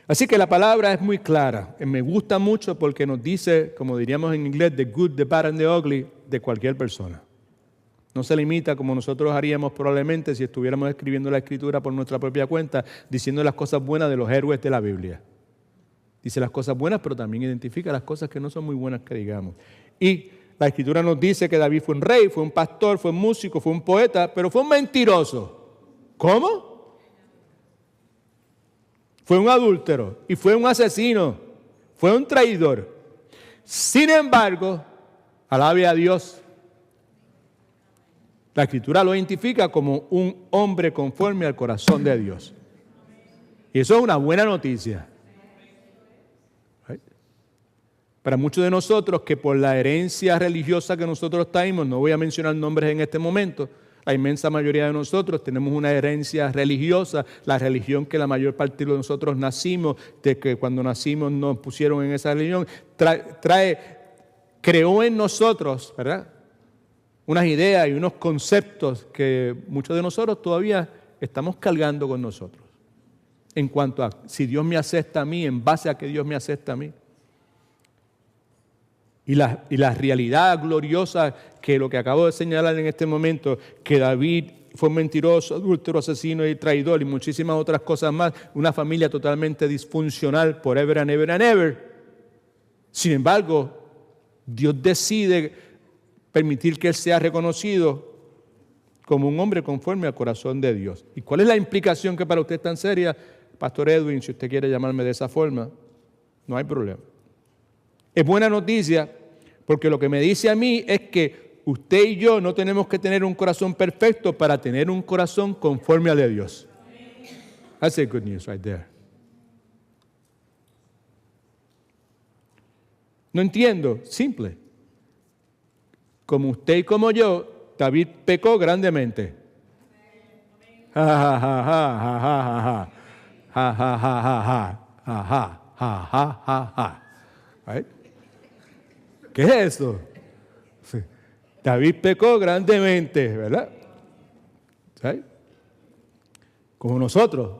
Así que la palabra es muy clara, me gusta mucho porque nos dice, como diríamos en inglés, the good, the bad and the ugly, de cualquier persona. No se limita como nosotros haríamos probablemente si estuviéramos escribiendo la Escritura por nuestra propia cuenta, diciendo las cosas buenas de los héroes de la Biblia. Dice las cosas buenas, pero también identifica las cosas que no son muy buenas que digamos. Y la Escritura nos dice que David fue un rey, fue un pastor, fue un músico, fue un poeta, pero fue un mentiroso. ¿Cómo? Fue un adúltero y fue un asesino, fue un traidor. Sin embargo, Alabe a Dios. La Escritura lo identifica como un hombre conforme al corazón de Dios. Y eso es una buena noticia. Para muchos de nosotros que por la herencia religiosa que nosotros traemos, no voy a mencionar nombres en este momento, la inmensa mayoría de nosotros tenemos una herencia religiosa, la religión que la mayor parte de nosotros nacimos, de que cuando nacimos nos pusieron en esa religión, creó en nosotros, ¿verdad?, unas ideas y unos conceptos que muchos de nosotros todavía estamos cargando con nosotros. En cuanto a si Dios me acepta a mí, en base a que Dios me acepta a mí. Y la realidad gloriosa que lo que acabo de señalar en este momento, que David fue mentiroso, adúltero, asesino y traidor y muchísimas otras cosas más, una familia totalmente disfuncional forever and ever and ever. Sin embargo, Dios decide permitir que él sea reconocido como un hombre conforme al corazón de Dios. ¿Y cuál es la implicación que para usted es tan seria? Pastor Edwin, si usted quiere llamarme de esa forma, no hay problema. Es buena noticia porque lo que me dice a mí es que usted y yo no tenemos que tener un corazón perfecto para tener un corazón conforme al de Dios. That's a good news right there. No entiendo, simple. Como usted y como yo, David pecó grandemente. Ja, ja, ja, ja, ja, ja, ja, ja, ja, ja, ja, ja, ja, ja, ja. Right? ¿Qué es eso? Sí. David pecó grandemente, ¿verdad? ¿Sí? Como nosotros.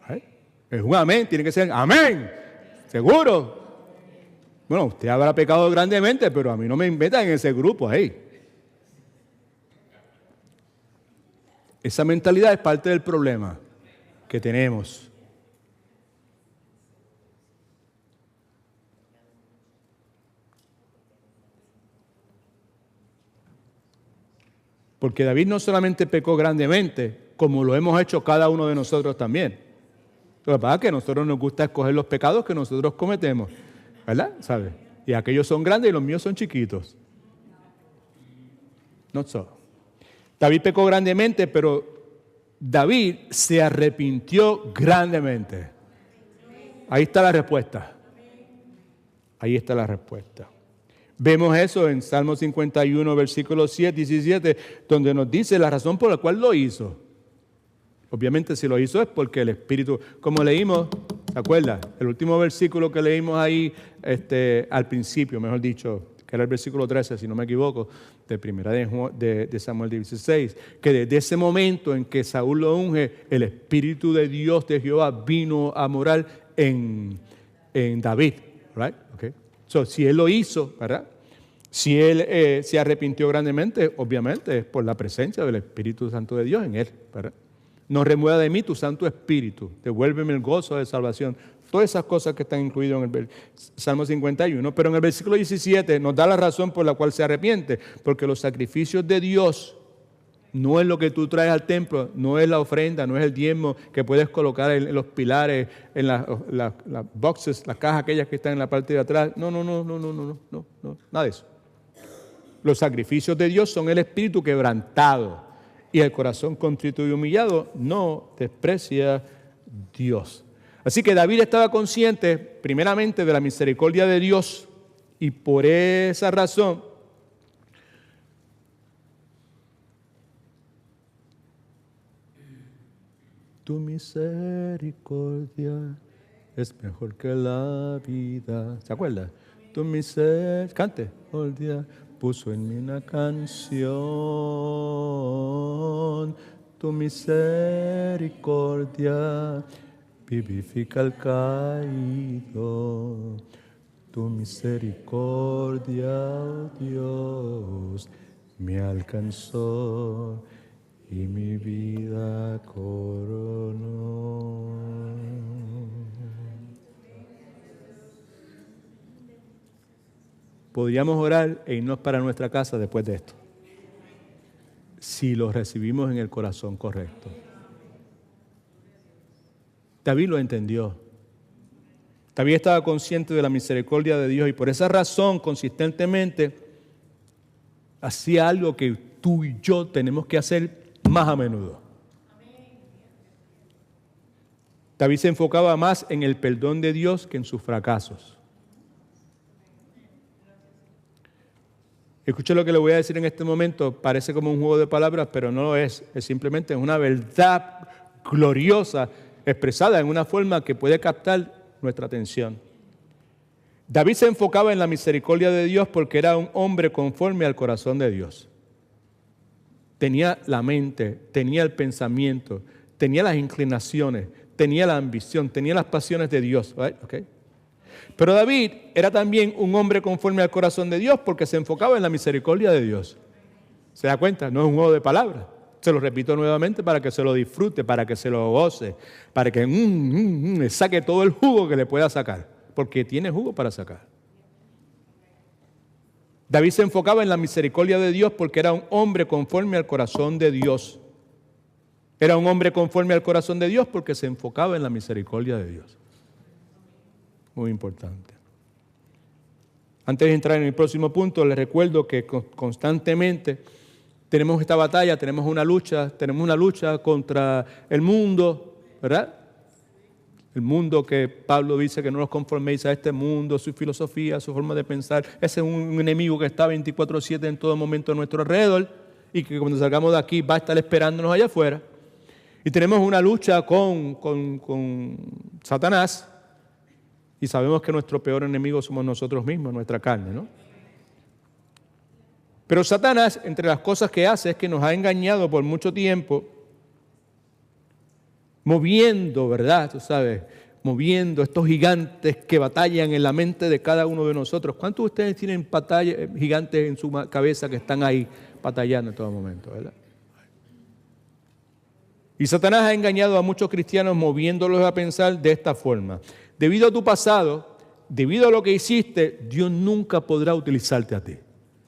¿Sí? Es un amén, tiene que ser amén. ¿Seguro? Bueno, usted habrá pecado grandemente, pero a mí no me metan en ese grupo ahí. Esa mentalidad es parte del problema que tenemos. Porque David no solamente pecó grandemente, como lo hemos hecho cada uno de nosotros también. Lo que pasa es que a nosotros nos gusta escoger los pecados que nosotros cometemos, ¿verdad? ¿Sabe? Y aquellos son grandes y los míos son chiquitos. Not so. David pecó grandemente, pero David se arrepintió grandemente. Ahí está la respuesta. Ahí está la respuesta. Vemos eso en Salmo 51, versículos 7 y 17, donde nos dice la razón por la cual lo hizo. Obviamente si lo hizo es porque el Espíritu, como leímos, ¿se acuerda? El último versículo que leímos ahí al principio, mejor dicho, que era el versículo 13, si no me equivoco, de primera de Samuel 16, que desde ese momento en que Saúl lo unge, el Espíritu de Dios de Jehová vino a morar en David, right? Okay. So, si él lo hizo, ¿verdad? Si él se arrepintió grandemente, obviamente es por la presencia del Espíritu Santo de Dios en él, ¿verdad? No remueva de mí tu Santo Espíritu, devuélveme el gozo de salvación. Todas esas cosas que están incluidas en el Salmo 51, pero en el versículo 17 nos da la razón por la cual se arrepiente, porque los sacrificios de Dios no es lo que tú traes al templo, no es la ofrenda, no es el diezmo que puedes colocar en los pilares, en las boxes, las cajas aquellas que están en la parte de atrás. No, nada de eso. Los sacrificios de Dios son el espíritu quebrantado y el corazón contrito y humillado no desprecia Dios. Así que David estaba consciente primeramente de la misericordia de Dios y por esa razón tu misericordia es mejor que la vida. ¿Se acuerda? Tu misericordia, cante, puso en mí una canción. Tu misericordia vivifica al caído. Tu misericordia, oh Dios, me alcanzó y mi vida coronó. Podríamos orar e irnos para nuestra casa después de esto, si lo recibimos en el corazón correcto. David lo entendió. David estaba consciente de la misericordia de Dios y por esa razón, consistentemente, hacía algo que tú y yo tenemos que hacer más a menudo. David se enfocaba más en el perdón de Dios que en sus fracasos. Escuche lo que le voy a decir en este momento, parece como un juego de palabras, pero no lo es. Es simplemente una verdad gloriosa expresada en una forma que puede captar nuestra atención. David se enfocaba en la misericordia de Dios porque era un hombre conforme al corazón de Dios. Tenía la mente, tenía el pensamiento, tenía las inclinaciones, tenía la ambición, tenía las pasiones de Dios. Right? Okay. Pero David era también un hombre conforme al corazón de Dios porque se enfocaba en la misericordia de Dios. ¿Se da cuenta? No es un juego de palabras. Se lo repito nuevamente para que se lo disfrute, para que se lo goce, para que le saque todo el jugo que le pueda sacar, porque tiene jugo para sacar. David se enfocaba en la misericordia de Dios porque era un hombre conforme al corazón de Dios. Era un hombre conforme al corazón de Dios porque se enfocaba en la misericordia de Dios. Muy importante. Antes de entrar en el próximo punto, les recuerdo que constantemente tenemos esta batalla, tenemos una lucha contra el mundo, ¿verdad? El mundo que Pablo dice que no nos conforméis a este mundo, su filosofía, su forma de pensar. Ese es un enemigo que está 24/7 en todo momento a nuestro alrededor y que cuando salgamos de aquí va a estar esperándonos allá afuera. Y tenemos una lucha con Satanás y sabemos que nuestro peor enemigo somos nosotros mismos, nuestra carne, ¿no? Pero Satanás, entre las cosas que hace, es que nos ha engañado por mucho tiempo, moviendo, ¿verdad? Tú sabes, moviendo estos gigantes que batallan en la mente de cada uno de nosotros. ¿Cuántos de ustedes tienen gigantes en su cabeza que están ahí batallando en todo momento, ¿verdad? Y Satanás ha engañado a muchos cristianos moviéndolos a pensar de esta forma. Debido a tu pasado, debido a lo que hiciste, Dios nunca podrá utilizarte a ti.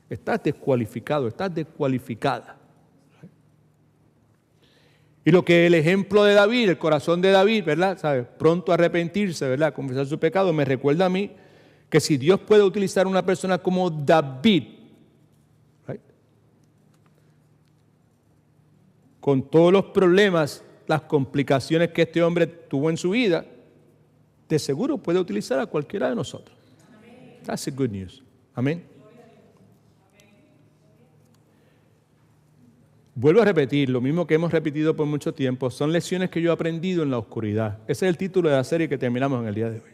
Estás descualificado, estás descualificada. Y lo que el ejemplo de David, el corazón de David, ¿verdad? ¿Sabe? Pronto a arrepentirse, ¿verdad? Confesar su pecado, me recuerda a mí que si Dios puede utilizar a una persona como David, right, con todos los problemas, las complicaciones que este hombre tuvo en su vida, de seguro puede utilizar a cualquiera de nosotros. That's the good news. Amén. Vuelvo a repetir, lo mismo que hemos repetido por mucho tiempo, son lecciones que yo he aprendido en la oscuridad. Ese es el título de la serie que terminamos en el día de hoy.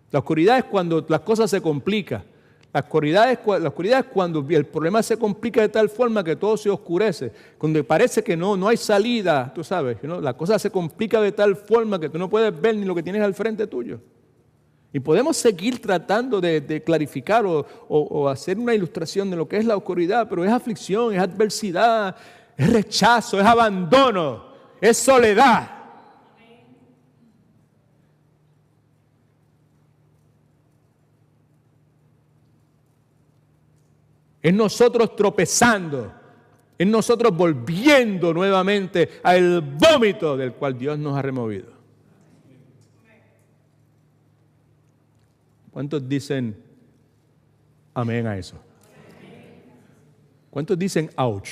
La oscuridad es cuando las cosas se complican. La oscuridad es cuando el problema se complica de tal forma que todo se oscurece. Cuando parece que no hay salida, tú sabes, ¿no? La cosa se complica de tal forma que tú no puedes ver ni lo que tienes al frente tuyo. Y podemos seguir tratando de clarificar o hacer una ilustración de lo que es la oscuridad, pero es aflicción, es adversidad, es rechazo, es abandono, es soledad. Es nosotros tropezando, es nosotros volviendo nuevamente al vómito del cual Dios nos ha removido. ¿Cuántos dicen amén a eso? ¿Cuántos dicen ouch?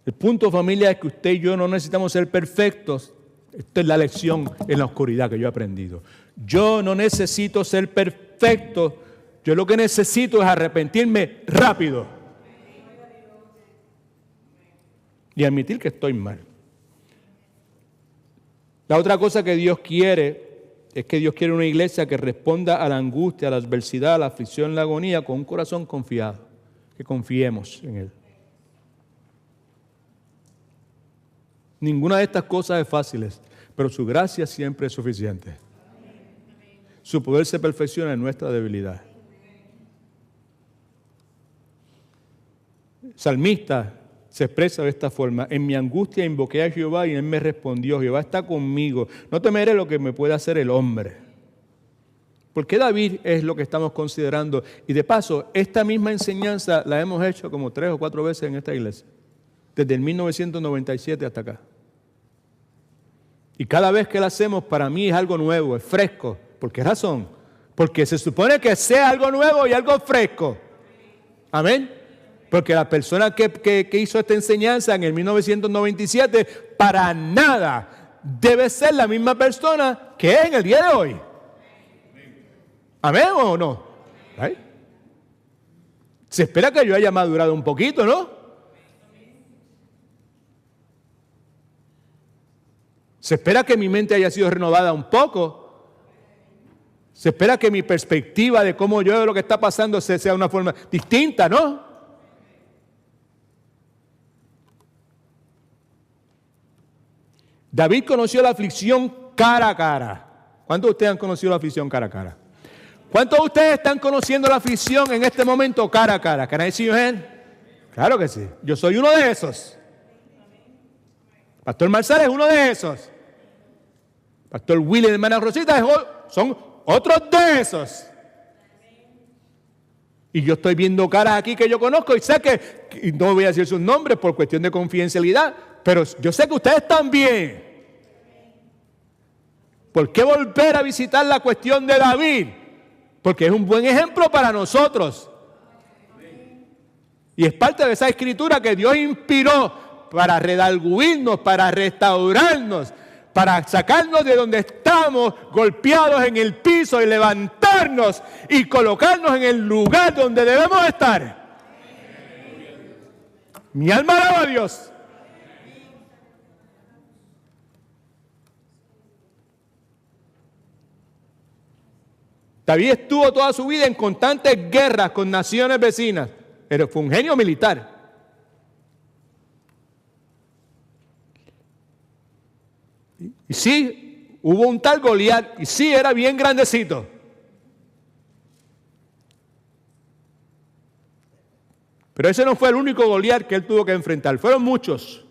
El punto, familia, es que usted y yo no necesitamos ser perfectos. Esta es la lección en la oscuridad que yo he aprendido. Yo no necesito ser perfecto. Yo lo que necesito es arrepentirme rápido. Y admitir que estoy mal. La otra cosa que Dios quiere es que Dios quiere una iglesia que responda a la angustia, a la adversidad, a la aflicción, a la agonía con un corazón confiado. Que confiemos en Él. Ninguna de estas cosas es fácil, pero su gracia siempre es suficiente. Su poder se perfecciona en nuestra debilidad. Salmista se expresa de esta forma: en mi angustia invoqué a Jehová y Él me respondió. Jehová está conmigo. No temeré lo que me pueda hacer el hombre. Porque David es lo que estamos considerando. Y de paso, esta misma enseñanza la hemos hecho como 3 o 4 veces en esta iglesia. desde el 1997 hasta acá. Y cada vez que lo hacemos, para mí es algo nuevo, es fresco. ¿Por qué razón? Porque se supone que sea algo nuevo y algo fresco. Amén. Porque la persona que hizo esta enseñanza en el 1997, para nada debe ser la misma persona que es en el día de hoy. ¿Amén o no? ¿Right? Se espera que yo haya madurado un poquito, ¿no? Se espera que mi mente haya sido renovada un poco. Se espera que mi perspectiva de cómo yo veo lo que está pasando sea de una forma distinta, ¿no? David conoció la aflicción cara a cara. ¿Cuántos de ustedes han conocido la aflicción cara a cara? ¿Cuántos de ustedes están conociendo la aflicción en este momento cara a cara? ¿Can I see your hand? Claro que sí. Yo soy uno de esos. Pastor Marsal es uno de esos. Pastor Willy y hermana Rosita son otros de esos. Y yo estoy viendo caras aquí que yo conozco y sé que, y no voy a decir sus nombres por cuestión de confidencialidad, pero yo sé que ustedes también. ¿Por qué volver a visitar la cuestión de David? Porque es un buen ejemplo para nosotros. Y es parte de esa escritura que Dios inspiró para redarguirnos, para restaurarnos, para sacarnos de donde estamos golpeados en el piso y levantarnos y colocarnos en el lugar donde debemos estar. Mi alma alaba a Dios. David estuvo toda su vida en constantes guerras con naciones vecinas, pero fue un genio militar. Y sí, hubo un tal Goliat, y sí, era bien grandecito. Pero ese no fue el único Goliat que él tuvo que enfrentar. Fueron muchos,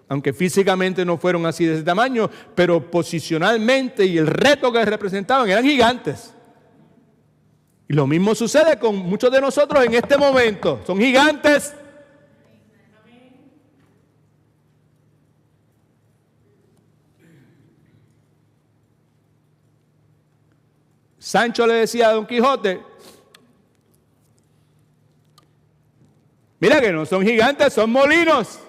aunque físicamente no fueron así de ese tamaño, pero posicionalmente y el reto que representaban eran gigantes. Y lo mismo sucede con muchos de nosotros en este momento. Son gigantes. Sancho le decía a Don Quijote, mira que no son gigantes, son molinos.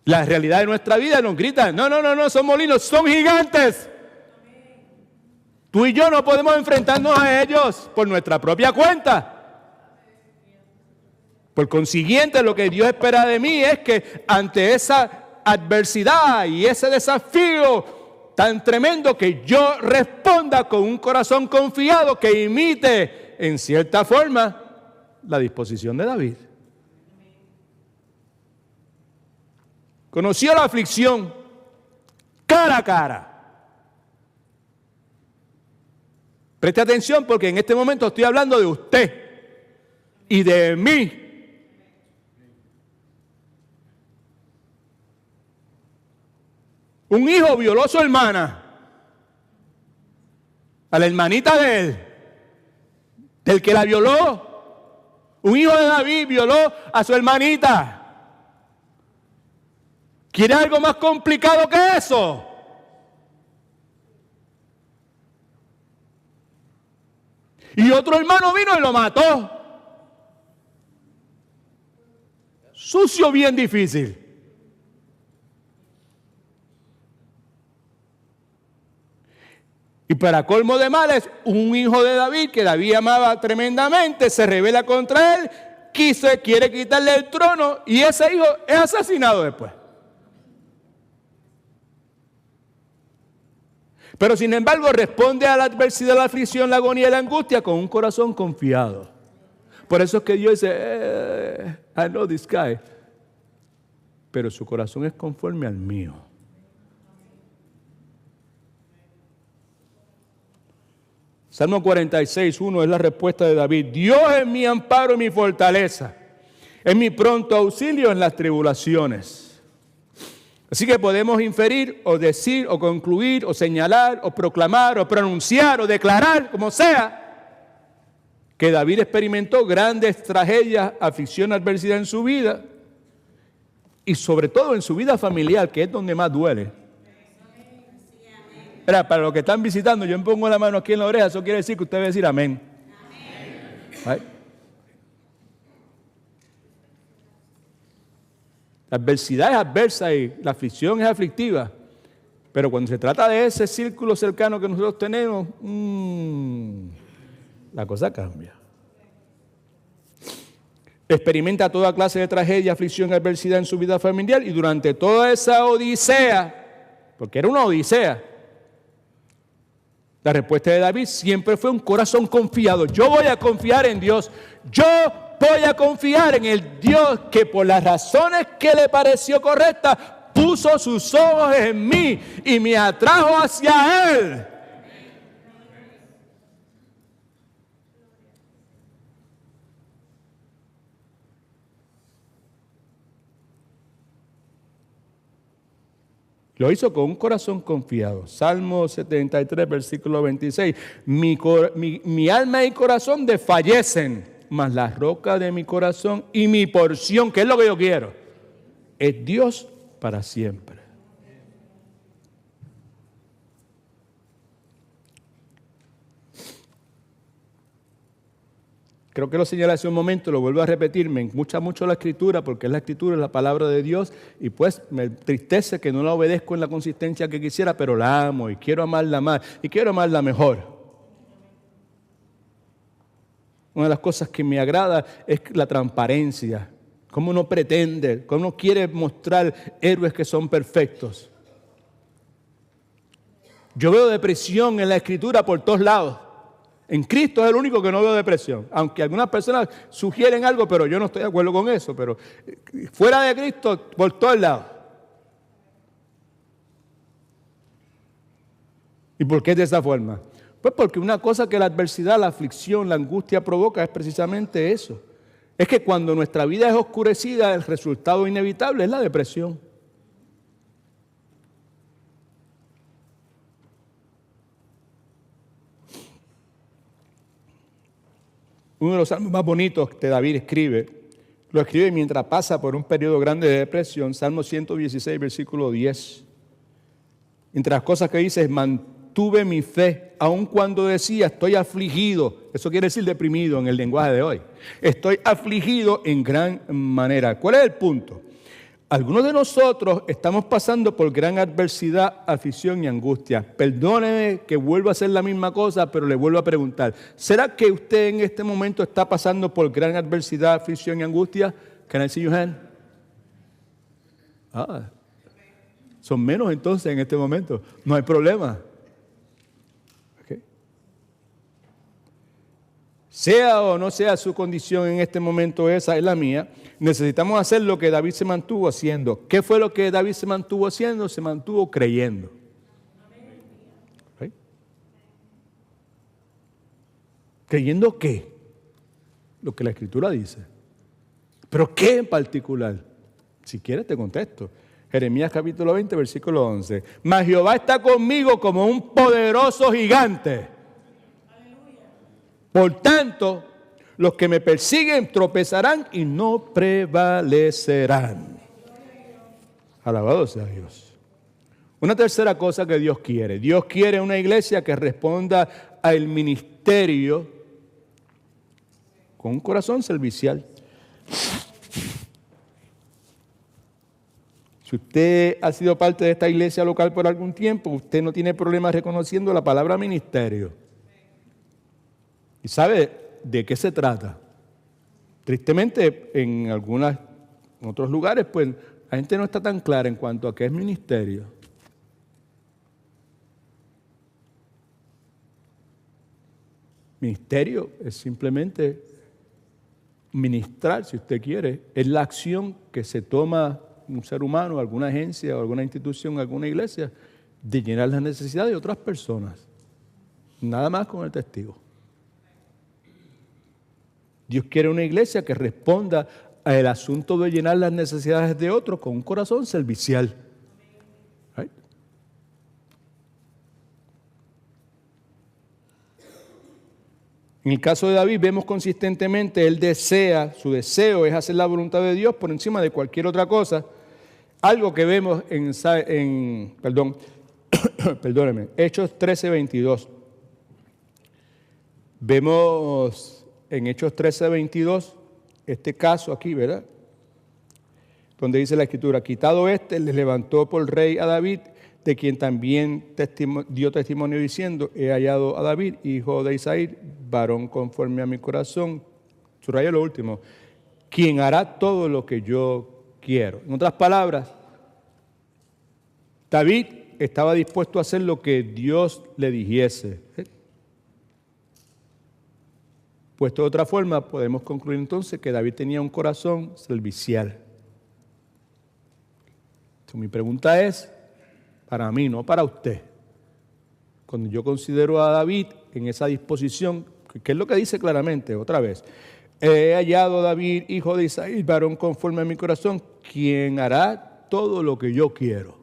La realidad de nuestra vida nos grita, no, son molinos, son gigantes. Tú y yo no podemos enfrentarnos a ellos por nuestra propia cuenta. Por consiguiente, lo que Dios espera de mí es que ante esa adversidad y ese desafío tan tremendo, que yo responda con un corazón confiado que imite en cierta forma la disposición de David. Conoció la aflicción cara a cara. Preste atención porque en este momento estoy hablando de usted y de mí. Un hijo violó a su hermana, a la hermanita de él, del que la violó. Un hijo de David violó a su hermanita. ¿Quiere algo más complicado que eso? Y otro hermano vino y lo mató. Sucio, bien difícil. Y para colmo de males, un hijo de David que David amaba tremendamente se rebela contra él, quiere quitarle el trono y ese hijo es asesinado después. Pero sin embargo responde a la adversidad, la aflicción, la agonía y la angustia con un corazón confiado. Por eso es que Dios dice, I know this guy. Pero su corazón es conforme al mío. Salmo 46:1 es la respuesta de David. Dios es mi amparo y mi fortaleza. Es mi pronto auxilio en las tribulaciones. Así que podemos inferir o decir o concluir o señalar o proclamar o pronunciar o declarar, como sea, que David experimentó grandes tragedias, aflicción, adversidad en su vida y sobre todo en su vida familiar, que es donde más duele. Para los que están visitando, yo me pongo la mano aquí en la oreja, eso quiere decir que usted debe decir amén. Amén. La adversidad es adversa y la aflicción es aflictiva. Pero cuando se trata de ese círculo cercano que nosotros tenemos, la cosa cambia. Experimenta toda clase de tragedia, aflicción y adversidad en su vida familiar y durante toda esa odisea, porque era una odisea, la respuesta de David siempre fue un corazón confiado. Yo voy a confiar en Dios. Yo voy a confiar en el Dios que por las razones que le pareció correctas puso sus ojos en mí y me atrajo hacia Él. Lo hizo con un corazón confiado. Salmo 73, versículo 26. Mi alma y corazón desfallecen, mas la roca de mi corazón y mi porción, que es lo que yo quiero, es Dios para siempre. Creo que lo señalé hace un momento, lo vuelvo a repetir, me gusta mucho la Escritura porque la Escritura es la palabra de Dios y pues me entristece que no la obedezco en la consistencia que quisiera, pero la amo y quiero amarla más y quiero amarla mejor. Una de las cosas que me agrada es la transparencia, cómo uno pretende, cómo uno quiere mostrar héroes que son perfectos. Yo veo depresión en la Escritura por todos lados. En Cristo es el único que no veo depresión, aunque algunas personas sugieren algo, pero yo no estoy de acuerdo con eso, pero fuera de Cristo, por todos lados. ¿Y por qué de esa forma? Pues porque una cosa que la adversidad, la aflicción, la angustia provoca es precisamente eso. Es que cuando nuestra vida es oscurecida, el resultado inevitable es la depresión. Uno de los salmos más bonitos que David lo escribe mientras pasa por un periodo grande de depresión, Salmo 116, versículo 10. Entre las cosas que dice es, mantuve mi fe, aun cuando decía, estoy afligido. Eso quiere decir deprimido en el lenguaje de hoy. Estoy afligido en gran manera. ¿Cuál es el punto? Algunos de nosotros estamos pasando por gran adversidad, aflicción y angustia. Perdóneme que vuelva a hacer la misma cosa, pero le vuelvo a preguntar. ¿Será que usted en este momento está pasando por gran adversidad, aflicción y angustia? Can I see your hand? Son menos entonces en este momento. No hay problema. Okay. Sea o no sea su condición en este momento, esa es la mía. Necesitamos hacer lo que David se mantuvo haciendo. ¿Qué fue lo que David se mantuvo haciendo? Se mantuvo creyendo. ¿Okay? ¿Creyendo qué? Lo que la Escritura dice. ¿Pero qué en particular? Si quieres te contesto. Jeremías capítulo 20, versículo 11. Mas Jehová está conmigo como un poderoso gigante. Por tanto, los que me persiguen tropezarán y no prevalecerán. Alabado sea Dios. Una tercera cosa que Dios quiere. Dios quiere una iglesia que responda al ministerio con un corazón servicial. Si usted ha sido parte de esta iglesia local por algún tiempo, usted no tiene problema reconociendo la palabra ministerio. ¿Y sabe de qué se trata? Tristemente, en otros lugares, pues la gente no está tan clara en cuanto a qué es ministerio. Ministerio es simplemente ministrar, si usted quiere. Es la acción que se toma un ser humano, alguna agencia, o alguna institución, alguna iglesia, de llenar las necesidades de otras personas. Nada más con el testigo. Dios quiere una iglesia que responda al asunto de llenar las necesidades de otros con un corazón servicial. ¿Right? En el caso de David vemos consistentemente, él desea, su deseo es hacer la voluntad de Dios por encima de cualquier otra cosa. Algo que vemos perdóneme, Hechos 13:22. Vemos en Hechos 13:22 este caso aquí, ¿verdad? Donde dice la Escritura, quitado les levantó por rey a David, de quien también dio testimonio diciendo, he hallado a David, hijo de Isaí, varón conforme a mi corazón. Subraya lo último, quien hará todo lo que yo quiero. En otras palabras, David estaba dispuesto a hacer lo que Dios le dijese. Puesto de otra forma, podemos concluir entonces que David tenía un corazón servicial. Entonces, mi pregunta es, para mí, no para usted. Cuando yo considero a David en esa disposición, ¿qué es lo que dice claramente? Otra vez, he hallado a David, hijo de Isaí, varón conforme a mi corazón, quien hará todo lo que yo quiero.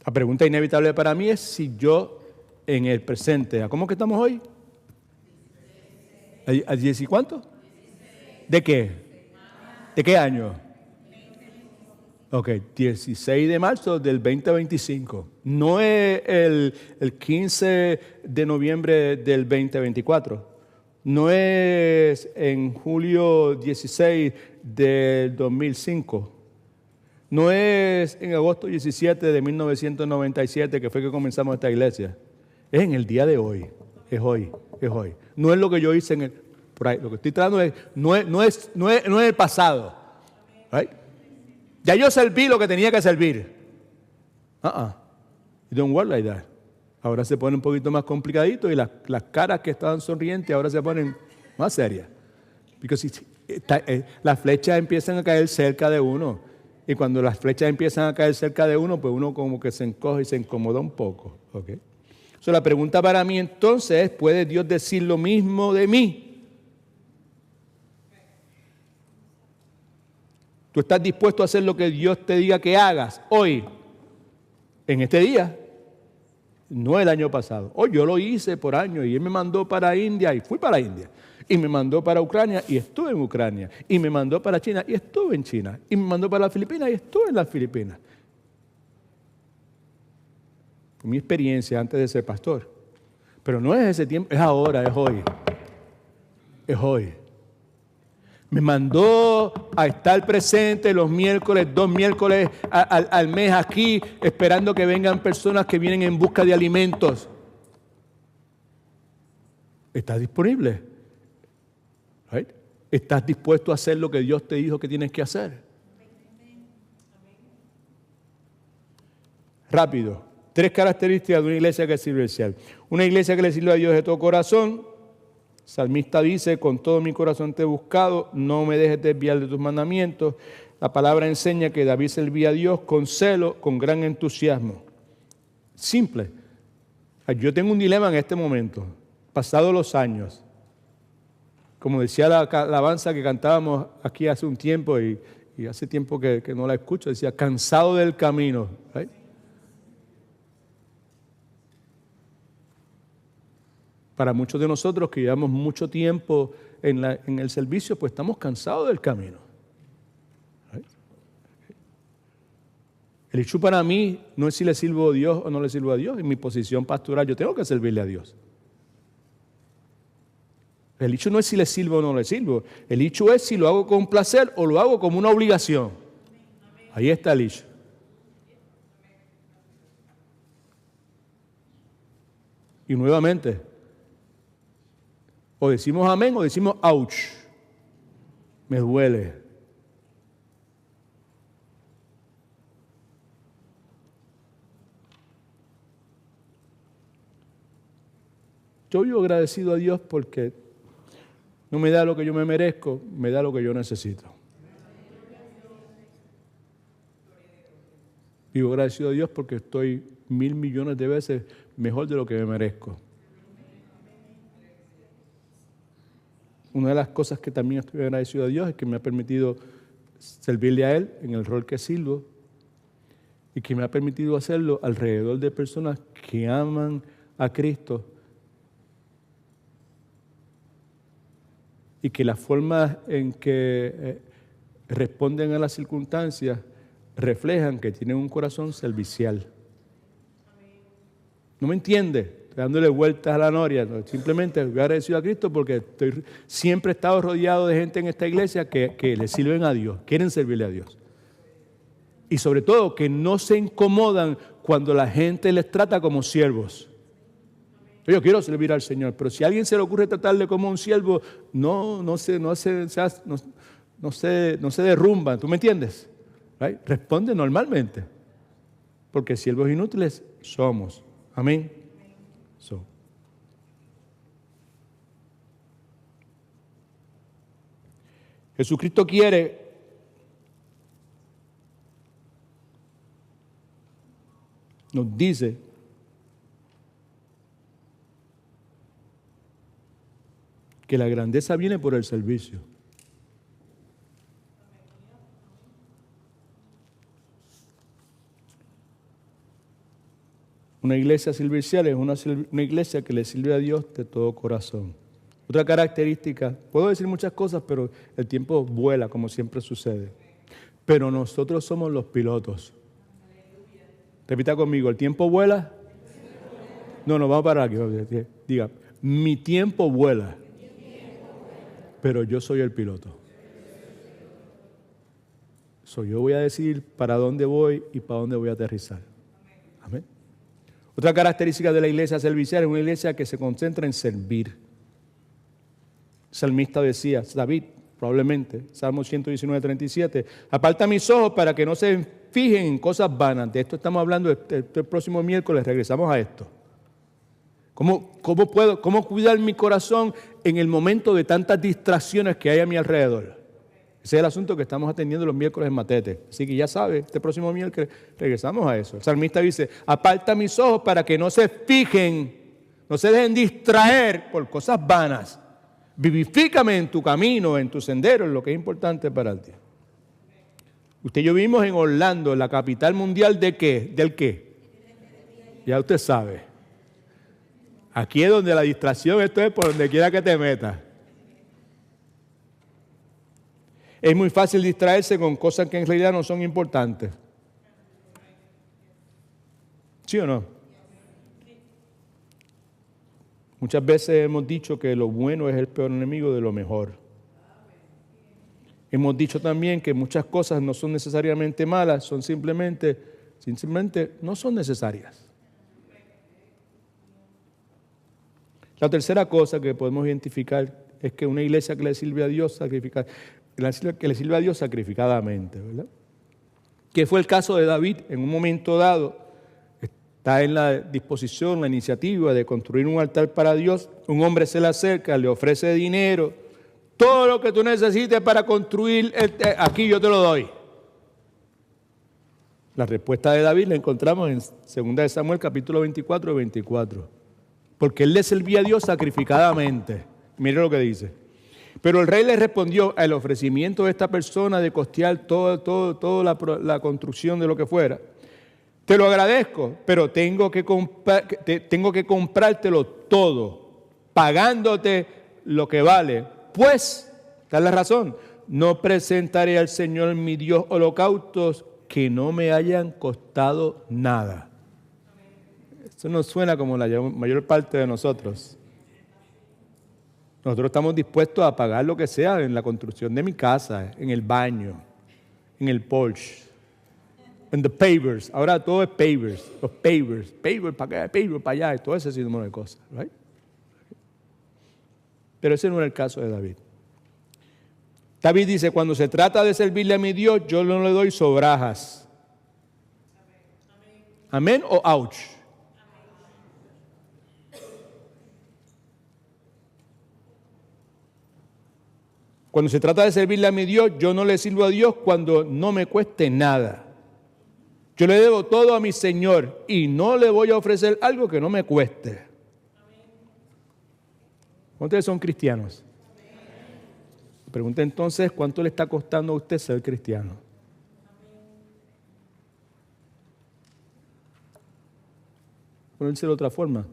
La pregunta inevitable para mí es si yo en el presente, ¿cómo que estamos hoy? ¿A 10 y cuánto? ¿De qué? ¿De qué año? Ok, 16 de marzo del 2025. No es el 15 de noviembre del 2024. No es en julio 16 del 2005. No es en agosto 17 de 1997 que fue que comenzamos esta iglesia. Es en el día de hoy. Es hoy. No es lo que yo hice por ahí. Lo que estoy tratando es, no es el pasado. Right? Ya yo serví lo que tenía que servir. It don't work like that. Ahora se pone un poquito más complicadito y las caras que estaban sonrientes ahora se ponen más serias. Porque las flechas empiezan a caer cerca de uno. Y cuando las flechas empiezan a caer cerca de uno, pues uno como que se encoge y se incomoda un poco. ¿Okay? La pregunta para mí entonces es, ¿puede Dios decir lo mismo de mí? ¿Tú estás dispuesto a hacer lo que Dios te diga que hagas hoy, en este día? No el año pasado. Hoy yo lo hice por años y Él me mandó para India y fui para India. Y me mandó para Ucrania y estuve en Ucrania. Y me mandó para China y estuve en China. Y me mandó para las Filipinas y estuve en las Filipinas. Fue mi experiencia antes de ser pastor. Pero no es ese tiempo, es ahora, es hoy. Es hoy. Me mandó a estar presente los miércoles, 2 miércoles al mes aquí, esperando que vengan personas que vienen en busca de alimentos. ¿Estás disponible? Right? ¿Estás dispuesto a hacer lo que Dios te dijo que tienes que hacer? Rápido. 3 características de una iglesia que es servicial. Una iglesia que le sirve a Dios de todo corazón. Salmista dice, con todo mi corazón te he buscado, no me dejes desviar de tus mandamientos. La palabra enseña que David servía a Dios con celo, con gran entusiasmo. Simple. Yo tengo un dilema en este momento, pasados los años. Como decía la alabanza que cantábamos aquí hace un tiempo y hace tiempo que no la escucho, decía, cansado del camino. ¿Right? Para muchos de nosotros que llevamos mucho tiempo en el servicio, pues estamos cansados del camino. ¿Right? El issue para mí no es si le sirvo a Dios o no le sirvo a Dios. En mi posición pastoral yo tengo que servirle a Dios. El issue no es si le sirvo o no le sirvo. El issue es si lo hago con placer o lo hago como una obligación. Ahí está el issue. Y nuevamente, o decimos amén o decimos ouch. Me duele. Yo vivo agradecido a Dios porque no me da lo que yo me merezco, me da lo que yo necesito. Vivo agradecido a Dios porque estoy 1,000 millones de veces mejor de lo que me merezco. Una de las cosas que también estoy agradecido a Dios es que me ha permitido servirle a Él en el rol que sirvo. y que me ha permitido hacerlo alrededor de personas que aman a Cristo y que la forma en que responden a las circunstancias reflejan que tienen un corazón servicial. ¿No me entiende? Estoy dándole vueltas a la noria. Simplemente voy agradecido a Cristo porque siempre he estado rodeado de gente en esta iglesia que le sirven a Dios, quieren servirle a Dios. Y sobre todo que no se incomodan cuando la gente les trata como siervos. Yo quiero servir al Señor, pero si a alguien se le ocurre tratarle como un siervo, no se derrumban. ¿Tú me entiendes? ¿Right? Responde normalmente. Porque siervos inútiles somos. Amén. Jesucristo quiere nos dice que la grandeza viene por el servicio. Una iglesia servicial es una iglesia que le sirve a Dios de todo corazón. Otra característica, puedo decir muchas cosas, pero el tiempo vuela como siempre sucede. Pero nosotros somos los pilotos. Repita conmigo, ¿el tiempo vuela? No, vamos a parar aquí. Diga, mi tiempo vuela, pero yo soy el piloto. Yo voy a decidir para dónde voy y para dónde voy a aterrizar. Amén. Otra característica de la iglesia servicial es una iglesia que se concentra en servir. El salmista decía, David, probablemente, Salmo 119:37, aparta mis ojos para que no se fijen en cosas vanas. De esto estamos hablando el próximo miércoles, regresamos a esto. ¿Cómo cuidar mi corazón en el momento de tantas distracciones que hay a mi alrededor? Ese es el asunto que estamos atendiendo los miércoles en Matete. Así que ya sabes, este próximo miércoles regresamos a eso. El salmista dice, aparta mis ojos para que no se fijen, no se dejen distraer por cosas vanas. Vivifícame en tu camino, en tu sendero, en lo que es importante para ti. Usted y yo vivimos en Orlando, en la capital mundial ¿de qué? ¿Del qué? Ya usted sabe. Aquí es donde la distracción, esto es por donde quiera que te metas. Es muy fácil distraerse con cosas que en realidad no son importantes. ¿Sí o no? Muchas veces hemos dicho que lo bueno es el peor enemigo de lo mejor. Hemos dicho también que muchas cosas no son necesariamente malas, son simplemente no son necesarias. La tercera cosa que podemos identificar es que una iglesia que le sirve a Dios sacrificadamente, ¿verdad? Que fue el caso de David en un momento dado. Está en la disposición, la iniciativa de construir un altar para Dios. Un hombre se le acerca, le ofrece dinero. Todo lo que tú necesites para construir, aquí yo te lo doy. La respuesta de David la encontramos en 2 Samuel capítulo 24 y 24. Porque él le servía a Dios sacrificadamente. Mire lo que dice. Pero el rey le respondió al ofrecimiento de esta persona de costear toda la construcción de lo que fuera. Te lo agradezco, pero tengo que comprártelo todo, pagándote lo que vale. Pues, esta es la razón, no presentaré al Señor mi Dios holocaustos que no me hayan costado nada. Eso nos suena como la mayor parte de nosotros. Nosotros estamos dispuestos a pagar lo que sea en la construcción de mi casa, en el baño, en el Porsche, en the pavers. Ahora todo es pavers, los pavers, paver para acá, paver para allá, y todo ese tipo de cosas, right? Pero ese no era el caso de David. David dice, cuando se trata de servirle a mi Dios, yo no le doy sobrajas. ¿Amén o ouch? Cuando se trata de servirle a mi Dios, yo no le sirvo a Dios cuando no me cueste nada. Yo le debo todo a mi Señor y no le voy a ofrecer algo que no me cueste. ¿Cuántos son cristianos? Pregunta entonces, ¿cuánto le está costando a usted ser cristiano? ponérselo de otra forma.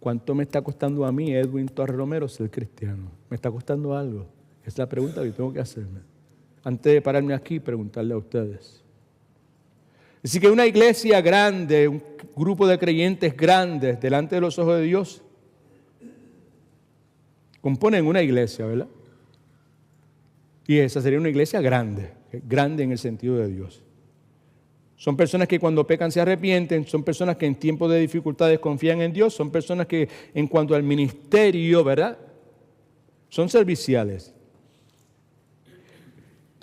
¿Cuánto me está costando a mí, Edwin Torres Romero, ser cristiano? ¿Me está costando algo? Esa es la pregunta que tengo que hacerme. Antes de pararme aquí, preguntarle a ustedes. Así que una iglesia grande, un grupo de creyentes grandes delante de los ojos de Dios, componen una iglesia, ¿verdad? Y esa sería una iglesia grande, grande en el sentido de Dios. Son personas que cuando pecan se arrepienten, son personas que en tiempos de dificultades confían en Dios, son personas que en cuanto al ministerio, ¿verdad?, son serviciales.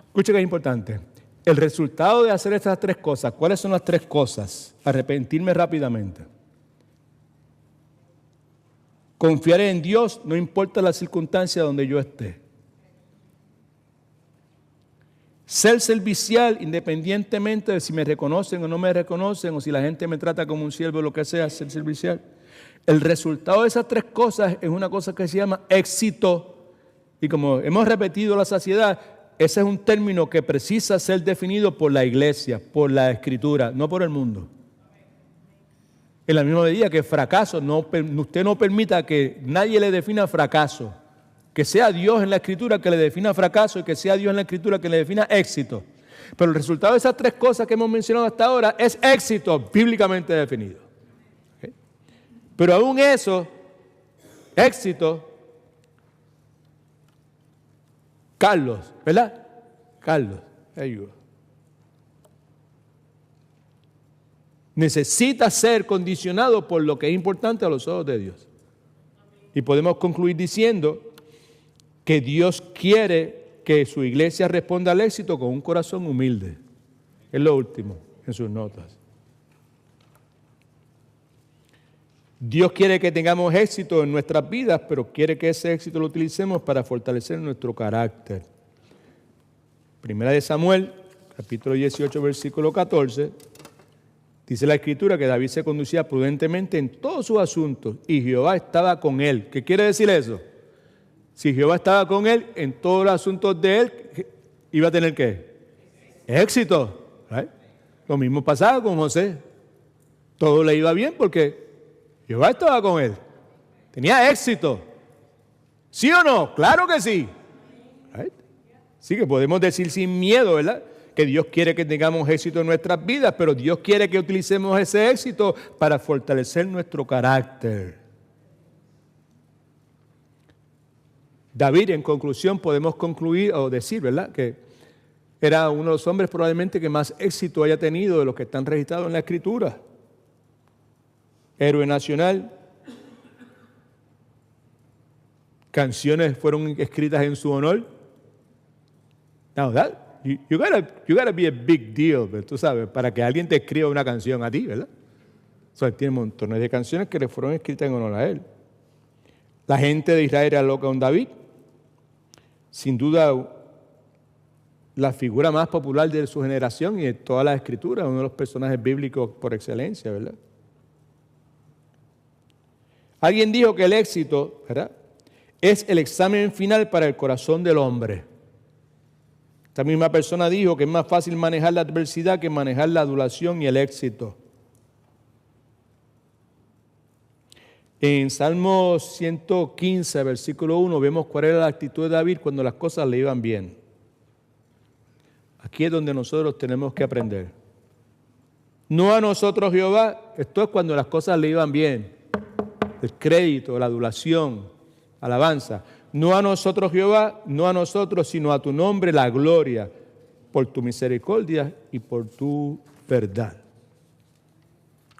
Escuche que es importante. El resultado de hacer estas tres cosas, ¿cuáles son las tres cosas? Arrepentirme rápidamente. Confiar en Dios, no importa la circunstancia donde yo esté. Ser servicial independientemente de si me reconocen o no me reconocen, o si la gente me trata como un siervo o lo que sea, ser servicial. El resultado de esas tres cosas es una cosa que se llama éxito. Y como hemos repetido la saciedad, ese es un término que precisa ser definido por la iglesia, por la Escritura, no por el mundo. En la misma medida que fracaso, usted no permita que nadie le defina fracaso. Que sea Dios en la Escritura que le defina fracaso y que sea Dios en la Escritura que le defina éxito. Pero el resultado de esas tres cosas que hemos mencionado hasta ahora es éxito bíblicamente definido. ¿Okay? Pero aún eso, éxito, Carlos, ¿verdad? Carlos, ayuda. Necesita ser condicionado por lo que es importante a los ojos de Dios. Y podemos concluir diciendo que Dios quiere que su iglesia responda al éxito con un corazón humilde. Es lo último en sus notas. Dios quiere que tengamos éxito en nuestras vidas, pero quiere que ese éxito lo utilicemos para fortalecer nuestro carácter. Primera de Samuel, capítulo 18, versículo 14, dice la Escritura que David se conducía prudentemente en todos sus asuntos y Jehová estaba con él. ¿Qué quiere decir eso? Si Jehová estaba con él, en todos los asuntos de él, iba a tener ¿qué? Éxito. ¿Right? Lo mismo pasaba con José. Todo le iba bien porque Jehová estaba con él. Tenía éxito. ¿Sí o no? Claro que sí. ¿Right? Sí que podemos decir sin miedo, ¿verdad?, que Dios quiere que tengamos éxito en nuestras vidas, pero Dios quiere que utilicemos ese éxito para fortalecer nuestro carácter. David, en conclusión, podemos concluir o decir, ¿verdad?, que era uno de los hombres probablemente que más éxito haya tenido de los que están registrados en la Escritura. Héroe nacional. Canciones fueron escritas en su honor. Now you gotta be a big deal, pero tú sabes, para que alguien te escriba una canción a ti, ¿verdad? O sea, tiene montones de canciones que le fueron escritas en honor a él. La gente de Israel era loca con David. Sin duda, la figura más popular de su generación y de toda la Escritura, uno de los personajes bíblicos por excelencia, ¿verdad? Alguien dijo que el éxito, ¿verdad?, es el examen final para el corazón del hombre. Esta misma persona dijo que es más fácil manejar la adversidad que manejar la adulación y el éxito. En Salmo 115, versículo 1, vemos cuál era la actitud de David cuando las cosas le iban bien. Aquí es donde nosotros tenemos que aprender. No a nosotros, Jehová, esto es cuando las cosas le iban bien. El crédito, la adulación, alabanza. No a nosotros, Jehová, no a nosotros, sino a tu nombre la gloria, por tu misericordia y por tu verdad.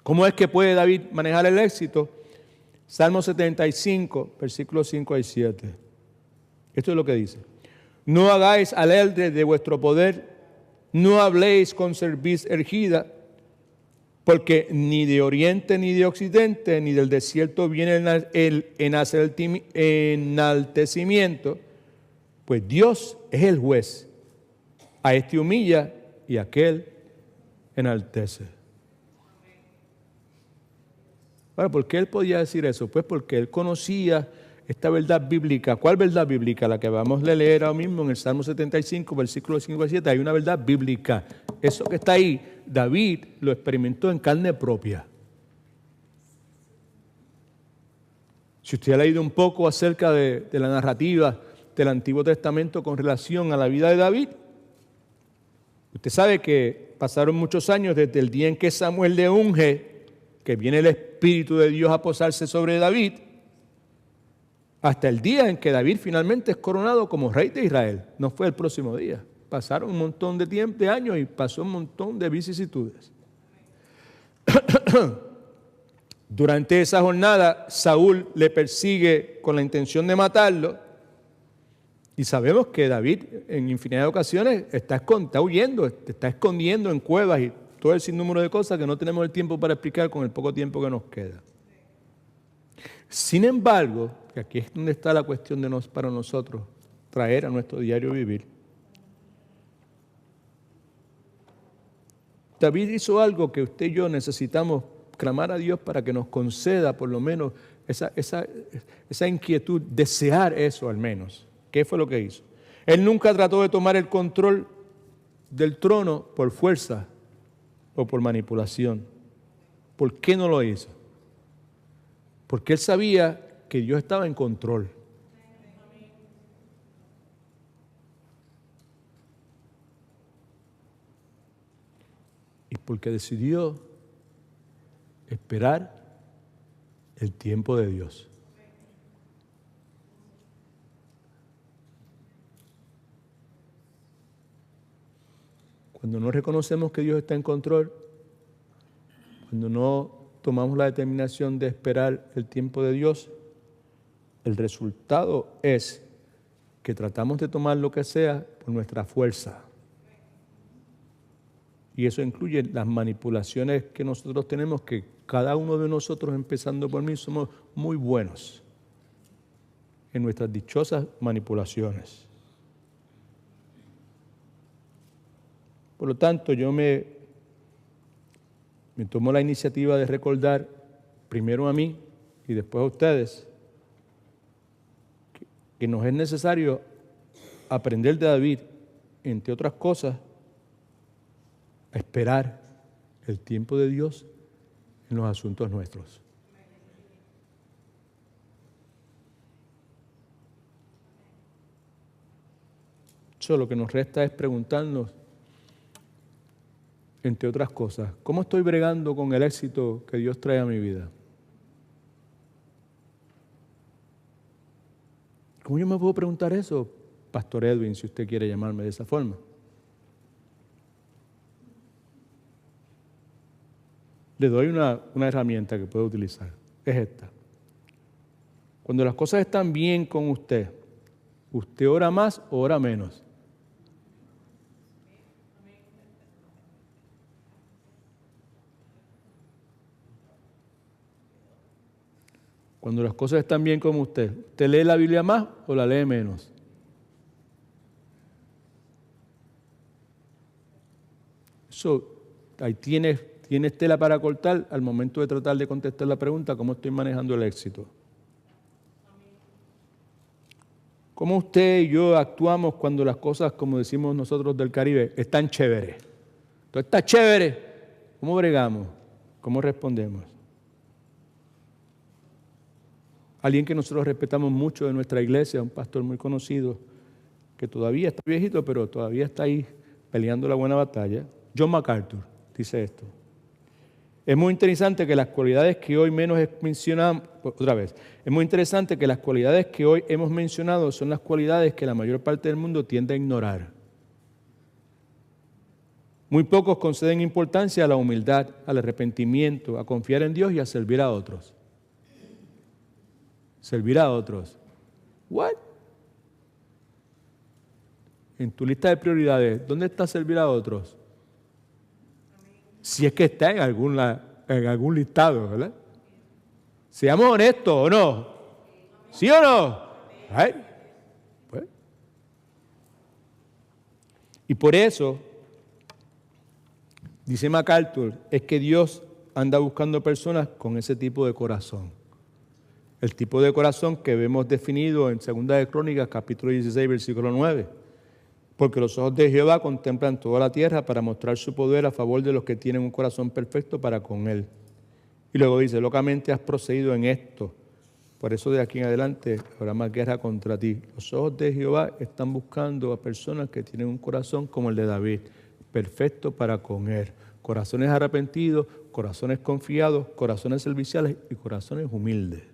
¿Cómo es que puede David manejar el éxito? Salmo 75, versículos 5 y 7. Esto es lo que dice. No hagáis alarde de vuestro poder, no habléis con cerviz erguida, porque ni de oriente ni de occidente ni del desierto viene el enaltecimiento, pues Dios es el juez. A este humilla y a aquel enaltece. Bueno, ¿por qué él podía decir eso? Pues porque él conocía esta verdad bíblica. ¿Cuál verdad bíblica? La que vamos a leer ahora mismo en el Salmo 75, versículos 5 y 7. Hay una verdad bíblica. Eso que está ahí, David lo experimentó en carne propia. Si usted ha leído un poco acerca de la narrativa del Antiguo Testamento con relación a la vida de David, usted sabe que pasaron muchos años desde el día en que Samuel le unge, que viene el Espíritu de Dios a posarse sobre David, hasta el día en que David finalmente es coronado como rey de Israel. No fue el próximo día. Pasaron un montón de tiempo, de años, y pasó un montón de vicisitudes. Durante esa jornada, Saúl le persigue con la intención de matarlo. Y sabemos que David en infinidad de ocasiones está huyendo, está escondiendo en cuevas y todo el sinnúmero de cosas que no tenemos el tiempo para explicar con el poco tiempo que nos queda. Sin embargo, que aquí es donde está la cuestión para nosotros traer a nuestro diario vivir. David hizo algo que usted y yo necesitamos clamar a Dios para que nos conceda por lo menos esa inquietud, desear eso al menos. ¿Qué fue lo que hizo? Él nunca trató de tomar el control del trono por fuerza o por manipulación. ¿Por qué no lo hizo? Porque él sabía que Dios estaba en control. Y porque decidió esperar el tiempo de Dios. Cuando no reconocemos que Dios está en control, cuando no tomamos la determinación de esperar el tiempo de Dios, el resultado es que tratamos de tomar lo que sea por nuestra fuerza. Y eso incluye las manipulaciones que nosotros tenemos, que cada uno de nosotros, empezando por mí, somos muy buenos en nuestras dichosas manipulaciones. Por lo tanto, yo me tomo la iniciativa de recordar primero a mí y después a ustedes que nos es necesario aprender de David, entre otras cosas, a esperar el tiempo de Dios en los asuntos nuestros. Eso lo que nos resta es preguntarnos, entre otras cosas, ¿cómo estoy bregando con el éxito que Dios trae a mi vida? ¿Cómo yo me puedo preguntar eso, Pastor Edwin, si usted quiere llamarme de esa forma? Le doy una herramienta que puedo utilizar. Es esta. Cuando las cosas están bien con ¿usted ora más o ora menos? Cuando las cosas están bien con ¿usted lee la Biblia más o la lee menos? Eso, ahí tienes tela para cortar al momento de tratar de contestar la pregunta, ¿cómo estoy manejando el éxito? ¿Cómo usted y yo actuamos cuando las cosas, como decimos nosotros del Caribe, están chéveres? Todo está chévere. ¿Cómo bregamos? ¿Cómo respondemos? Alguien que nosotros respetamos mucho de nuestra iglesia, un pastor muy conocido, que todavía está viejito, pero todavía está ahí peleando la buena batalla, John MacArthur, dice esto. Es muy interesante que las cualidades que hoy menos mencionamos, es muy interesante que las cualidades que hoy hemos mencionado son las cualidades que la mayor parte del mundo tiende a ignorar. Muy pocos conceden importancia a la humildad, al arrepentimiento, a confiar en Dios y a servir a otros. Servir a otros. ¿What? En tu lista de prioridades, ¿dónde está servir a otros? Si es que está en algún listado, ¿verdad? Seamos honestos, ¿o no? ¿Sí o no? Right? Pues. Y por eso, dice MacArthur, es que Dios anda buscando personas con ese tipo de corazón. El tipo de corazón que vemos definido en 2 de Crónicas, capítulo 16, versículo 9. Porque los ojos de Jehová contemplan toda la tierra para mostrar su poder a favor de los que tienen un corazón perfecto para con Él. Y luego dice, locamente has procedido en esto, Por eso de aquí en adelante habrá más guerra contra ti. Los ojos de Jehová están buscando a personas que tienen un corazón como el de David, perfecto para con él. Corazones arrepentidos, corazones confiados, corazones serviciales y corazones humildes.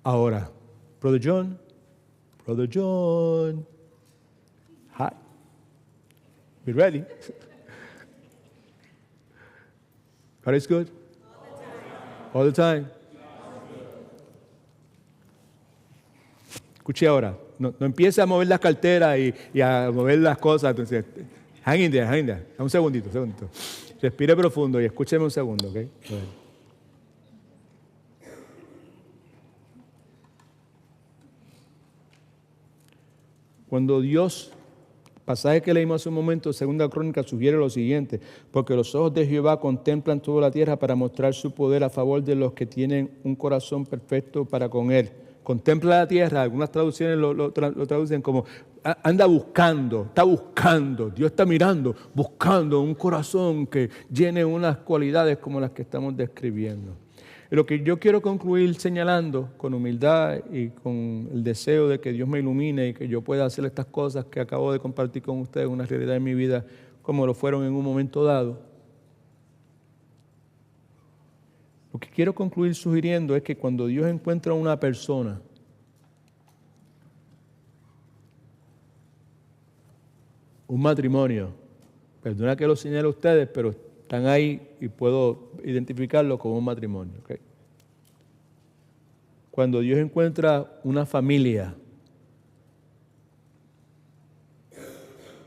Ahora, Brother John, hi, be ready. God is good? All the time. Escuche ahora, no empiece a mover las carteras y a mover las cosas. Entonces, hang in there. Un segundito. Respire profundo y escúcheme un segundo, ¿ok? Cuando Dios, pasaje que leímos hace un momento, Segunda Crónica, sugiere lo siguiente: porque los ojos de Jehová contemplan toda la tierra para mostrar su poder a favor de los que tienen un corazón perfecto para con él. Contempla la tierra, algunas traducciones lo traducen como anda buscando, está buscando, Dios está mirando, buscando un corazón que llene unas cualidades como las que estamos describiendo. Y lo que yo quiero concluir señalando con humildad y con el deseo de que Dios me ilumine y que yo pueda hacer estas cosas que acabo de compartir con ustedes, una realidad en mi vida como lo fueron en un momento dado. Lo que quiero concluir sugiriendo es que cuando Dios encuentra a una persona, un matrimonio, perdona que lo señale a ustedes, pero están ahí y puedo identificarlo como un matrimonio. ¿Okay? Cuando Dios encuentra una familia,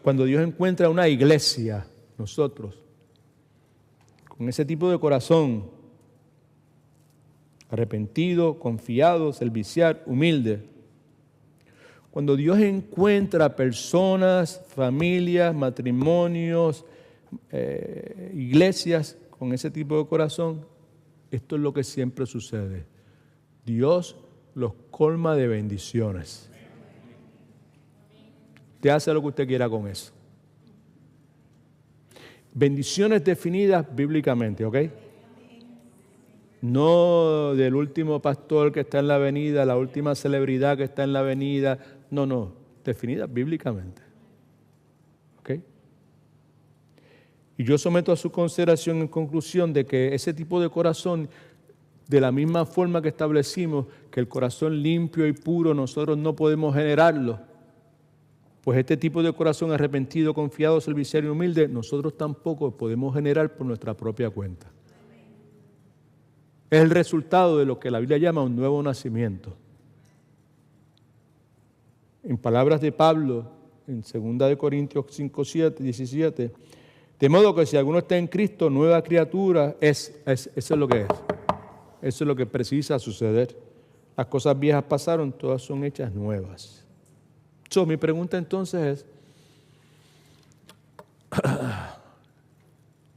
cuando Dios encuentra una iglesia, nosotros, con ese tipo de corazón, arrepentido, confiado, servicial, humilde. Cuando Dios encuentra personas, familias, matrimonios, iglesias con ese tipo de corazón, esto es lo que siempre sucede. Dios los colma de bendiciones. Usted hace lo que usted quiera con eso. Bendiciones definidas bíblicamente, ¿ok? No del último pastor que está en la avenida, la última celebridad que está en la avenida. No, definidas bíblicamente. ¿Ok? Y yo someto a su consideración en conclusión de que ese tipo de corazón, de la misma forma que establecimos que el corazón limpio y puro nosotros no podemos generarlo, pues este tipo de corazón arrepentido, confiado, servicial y humilde, nosotros tampoco podemos generar por nuestra propia cuenta. Es el resultado de lo que la Biblia llama un nuevo nacimiento. En palabras de Pablo, en 2 Corintios 5:17, de modo que si alguno está en Cristo, nueva criatura, eso es lo que es. Eso es lo que precisa suceder. Las cosas viejas pasaron, todas son hechas nuevas. Mi pregunta entonces es,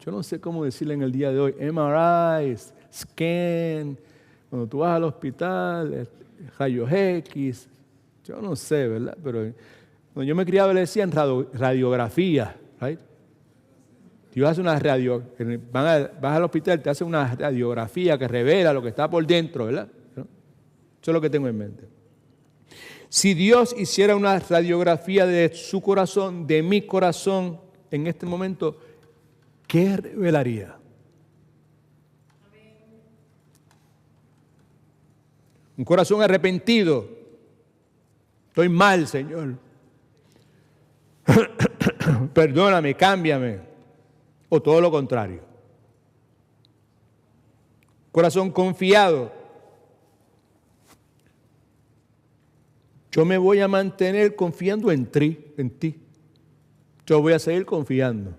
yo no sé cómo decirle en el día de hoy, MRI, scan, cuando tú vas al hospital, rayos X, yo no sé, ¿verdad? Pero cuando yo me criaba le decían radiografía, ¿right? Dios hace una vas al hospital, te hace una radiografía que revela lo que está por dentro, ¿verdad? ¿No? Eso es lo que tengo en mente. Si Dios hiciera una radiografía de su corazón, de mi corazón, en este momento, ¿qué revelaría? Un corazón arrepentido. Estoy mal, Señor. Perdóname, cámbiame. O todo lo contrario. Corazón confiado. Yo me voy a mantener confiando en ti. Yo voy a seguir confiando.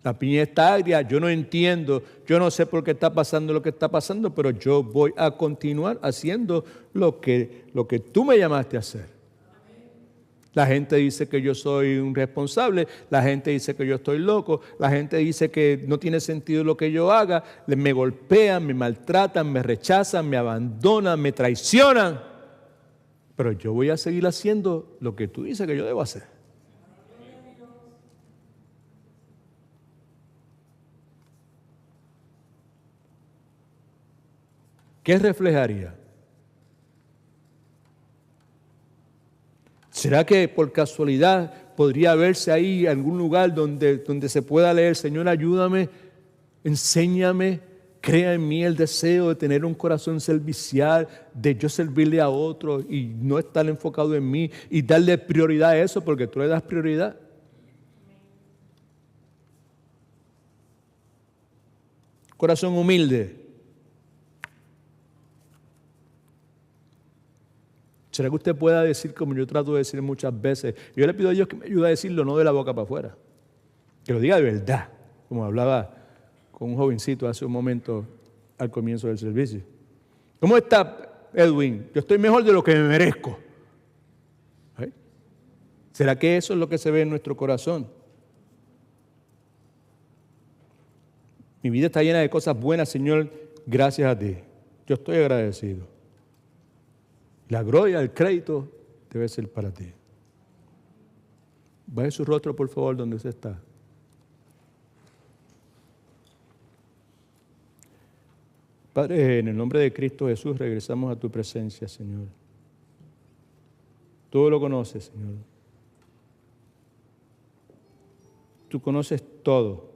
La piña está agria, yo no entiendo, yo no sé por qué está pasando lo que está pasando, pero yo voy a continuar haciendo lo que tú me llamaste a hacer. La gente dice que yo soy un responsable, la gente dice que yo estoy loco, la gente dice que no tiene sentido lo que yo haga, me golpean, me maltratan, me rechazan, me abandonan, me traicionan. Pero yo voy a seguir haciendo lo que tú dices que yo debo hacer. ¿qué reflejaría? ¿Será que por casualidad podría verse ahí algún lugar donde se pueda leer, Señor, ayúdame, enséñame, crea en mí el deseo de tener un corazón servicial, de yo servirle a otro y no estar enfocado en mí y darle prioridad a eso porque tú le das prioridad? Corazón humilde. ¿Será que usted pueda decir, como yo trato de decir muchas veces? Yo le pido a Dios que me ayude a decirlo, no de la boca para afuera. Que lo diga de verdad, como hablaba con un jovencito hace un momento al comienzo del servicio. ¿Cómo está, Edwin? Yo estoy mejor de lo que me merezco. ¿Eh? ¿Será que eso es lo que se ve en nuestro corazón? Mi vida está llena de cosas buenas, Señor, gracias a ti. Yo estoy agradecido. La gloria, el crédito debe ser para ti. Baje su rostro, por favor, donde usted está. Padre, en el nombre de Cristo Jesús, regresamos a tu presencia, Señor. Tú lo conoces, Señor. Tú conoces todo.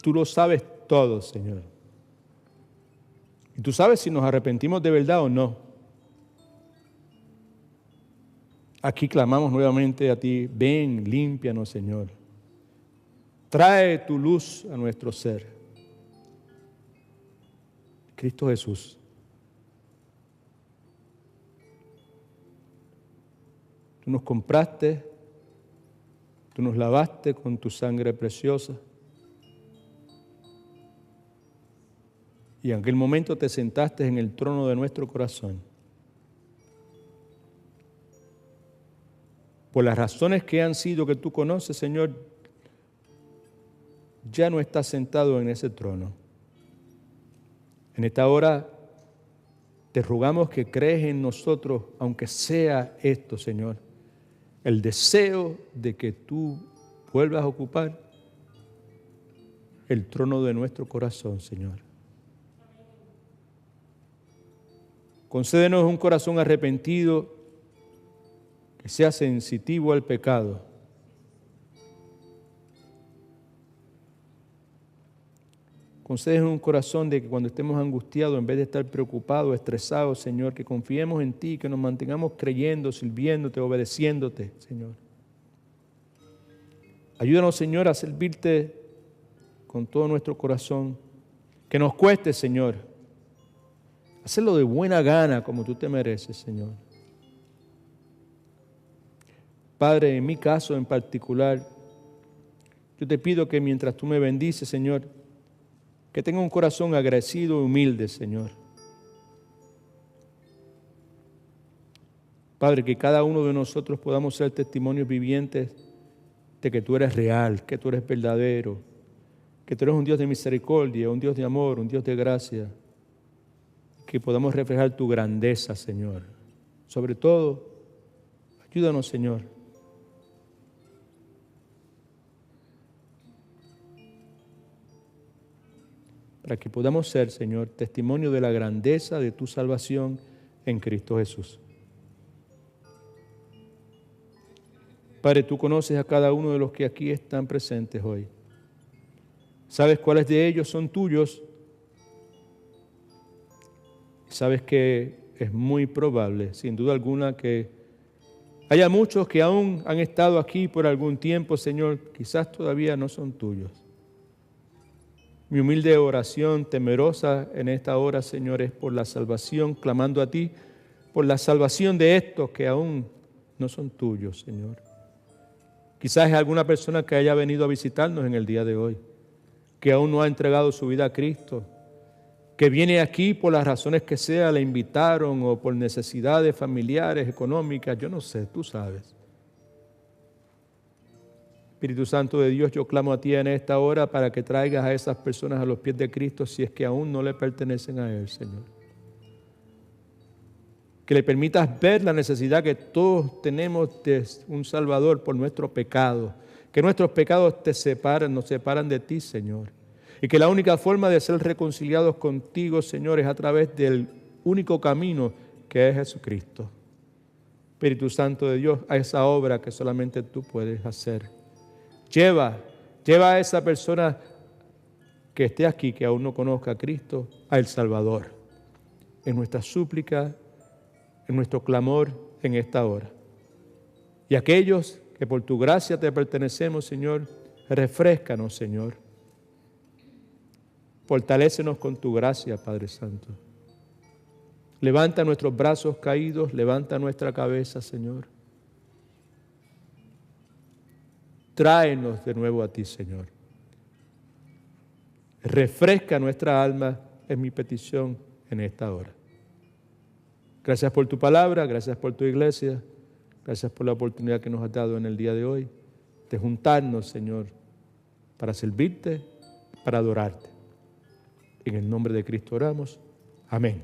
Tú lo sabes todo, Señor. Y tú sabes si nos arrepentimos de verdad o no. Aquí clamamos nuevamente a ti, ven, límpianos, Señor. Trae tu luz a nuestro ser. Cristo Jesús. Tú nos compraste, tú nos lavaste con tu sangre preciosa. Y en aquel momento te sentaste en el trono de nuestro corazón. Por las razones que han sido que tú conoces, Señor, ya no estás sentado en ese trono. En esta hora te rogamos que crees en nosotros, aunque sea esto, Señor, el deseo de que tú vuelvas a ocupar el trono de nuestro corazón, Señor. Concédenos un corazón arrepentido que sea sensitivo al pecado. Concédenos un corazón de que cuando estemos angustiados, en vez de estar preocupados, estresados, Señor, que confiemos en ti, que nos mantengamos creyendo, sirviéndote, obedeciéndote, Señor. Ayúdanos, Señor, a servirte con todo nuestro corazón. Que nos cueste, Señor, hacerlo de buena gana como tú te mereces, Señor. Padre, en mi caso en particular, yo te pido que mientras tú me bendices, Señor, que tenga un corazón agradecido y humilde, Señor. Padre, que cada uno de nosotros podamos ser testimonios vivientes de que tú eres real, que tú eres verdadero, que tú eres un Dios de misericordia, un Dios de amor, un Dios de gracia. Que podamos reflejar tu grandeza, Señor. Sobre todo, ayúdanos, Señor. Para que podamos ser, Señor, testimonio de la grandeza de tu salvación en Cristo Jesús. Padre, tú conoces a cada uno de los que aquí están presentes hoy. Sabes cuáles de ellos son tuyos. Sabes que es muy probable, sin duda alguna, que haya muchos que aún han estado aquí por algún tiempo, Señor, quizás todavía no son tuyos. Mi humilde oración temerosa en esta hora, Señor, es por la salvación, clamando a ti, por la salvación de estos que aún no son tuyos, Señor. Quizás es alguna persona que haya venido a visitarnos en el día de hoy, que aún no ha entregado su vida a Cristo, que viene aquí por las razones que sea, le invitaron o por necesidades familiares, económicas, yo no sé, tú sabes. Espíritu Santo de Dios, yo clamo a ti en esta hora para que traigas a esas personas a los pies de Cristo si es que aún no le pertenecen a Él, Señor. Que le permitas ver la necesidad que todos tenemos de un Salvador por nuestro pecado. Que nuestros pecados te separan, nos separan de ti, Señor. Y que la única forma de ser reconciliados contigo, Señor, es a través del único camino que es Jesucristo. Espíritu Santo de Dios, a esa obra que solamente tú puedes hacer. Lleva a esa persona que esté aquí, que aún no conozca a Cristo, a El Salvador. En nuestra súplica, en nuestro clamor en esta hora. Y aquellos que por tu gracia te pertenecemos, Señor, refréscanos, Señor. Fortalécenos con tu gracia, Padre Santo. Levanta nuestros brazos caídos, levanta nuestra cabeza, Señor. Tráenos de nuevo a ti, Señor. Refresca nuestra alma, es mi petición en esta hora. Gracias por tu palabra, gracias por tu iglesia, gracias por la oportunidad que nos has dado en el día de hoy de juntarnos, Señor, para servirte, para adorarte. En el nombre de Cristo oramos. Amén.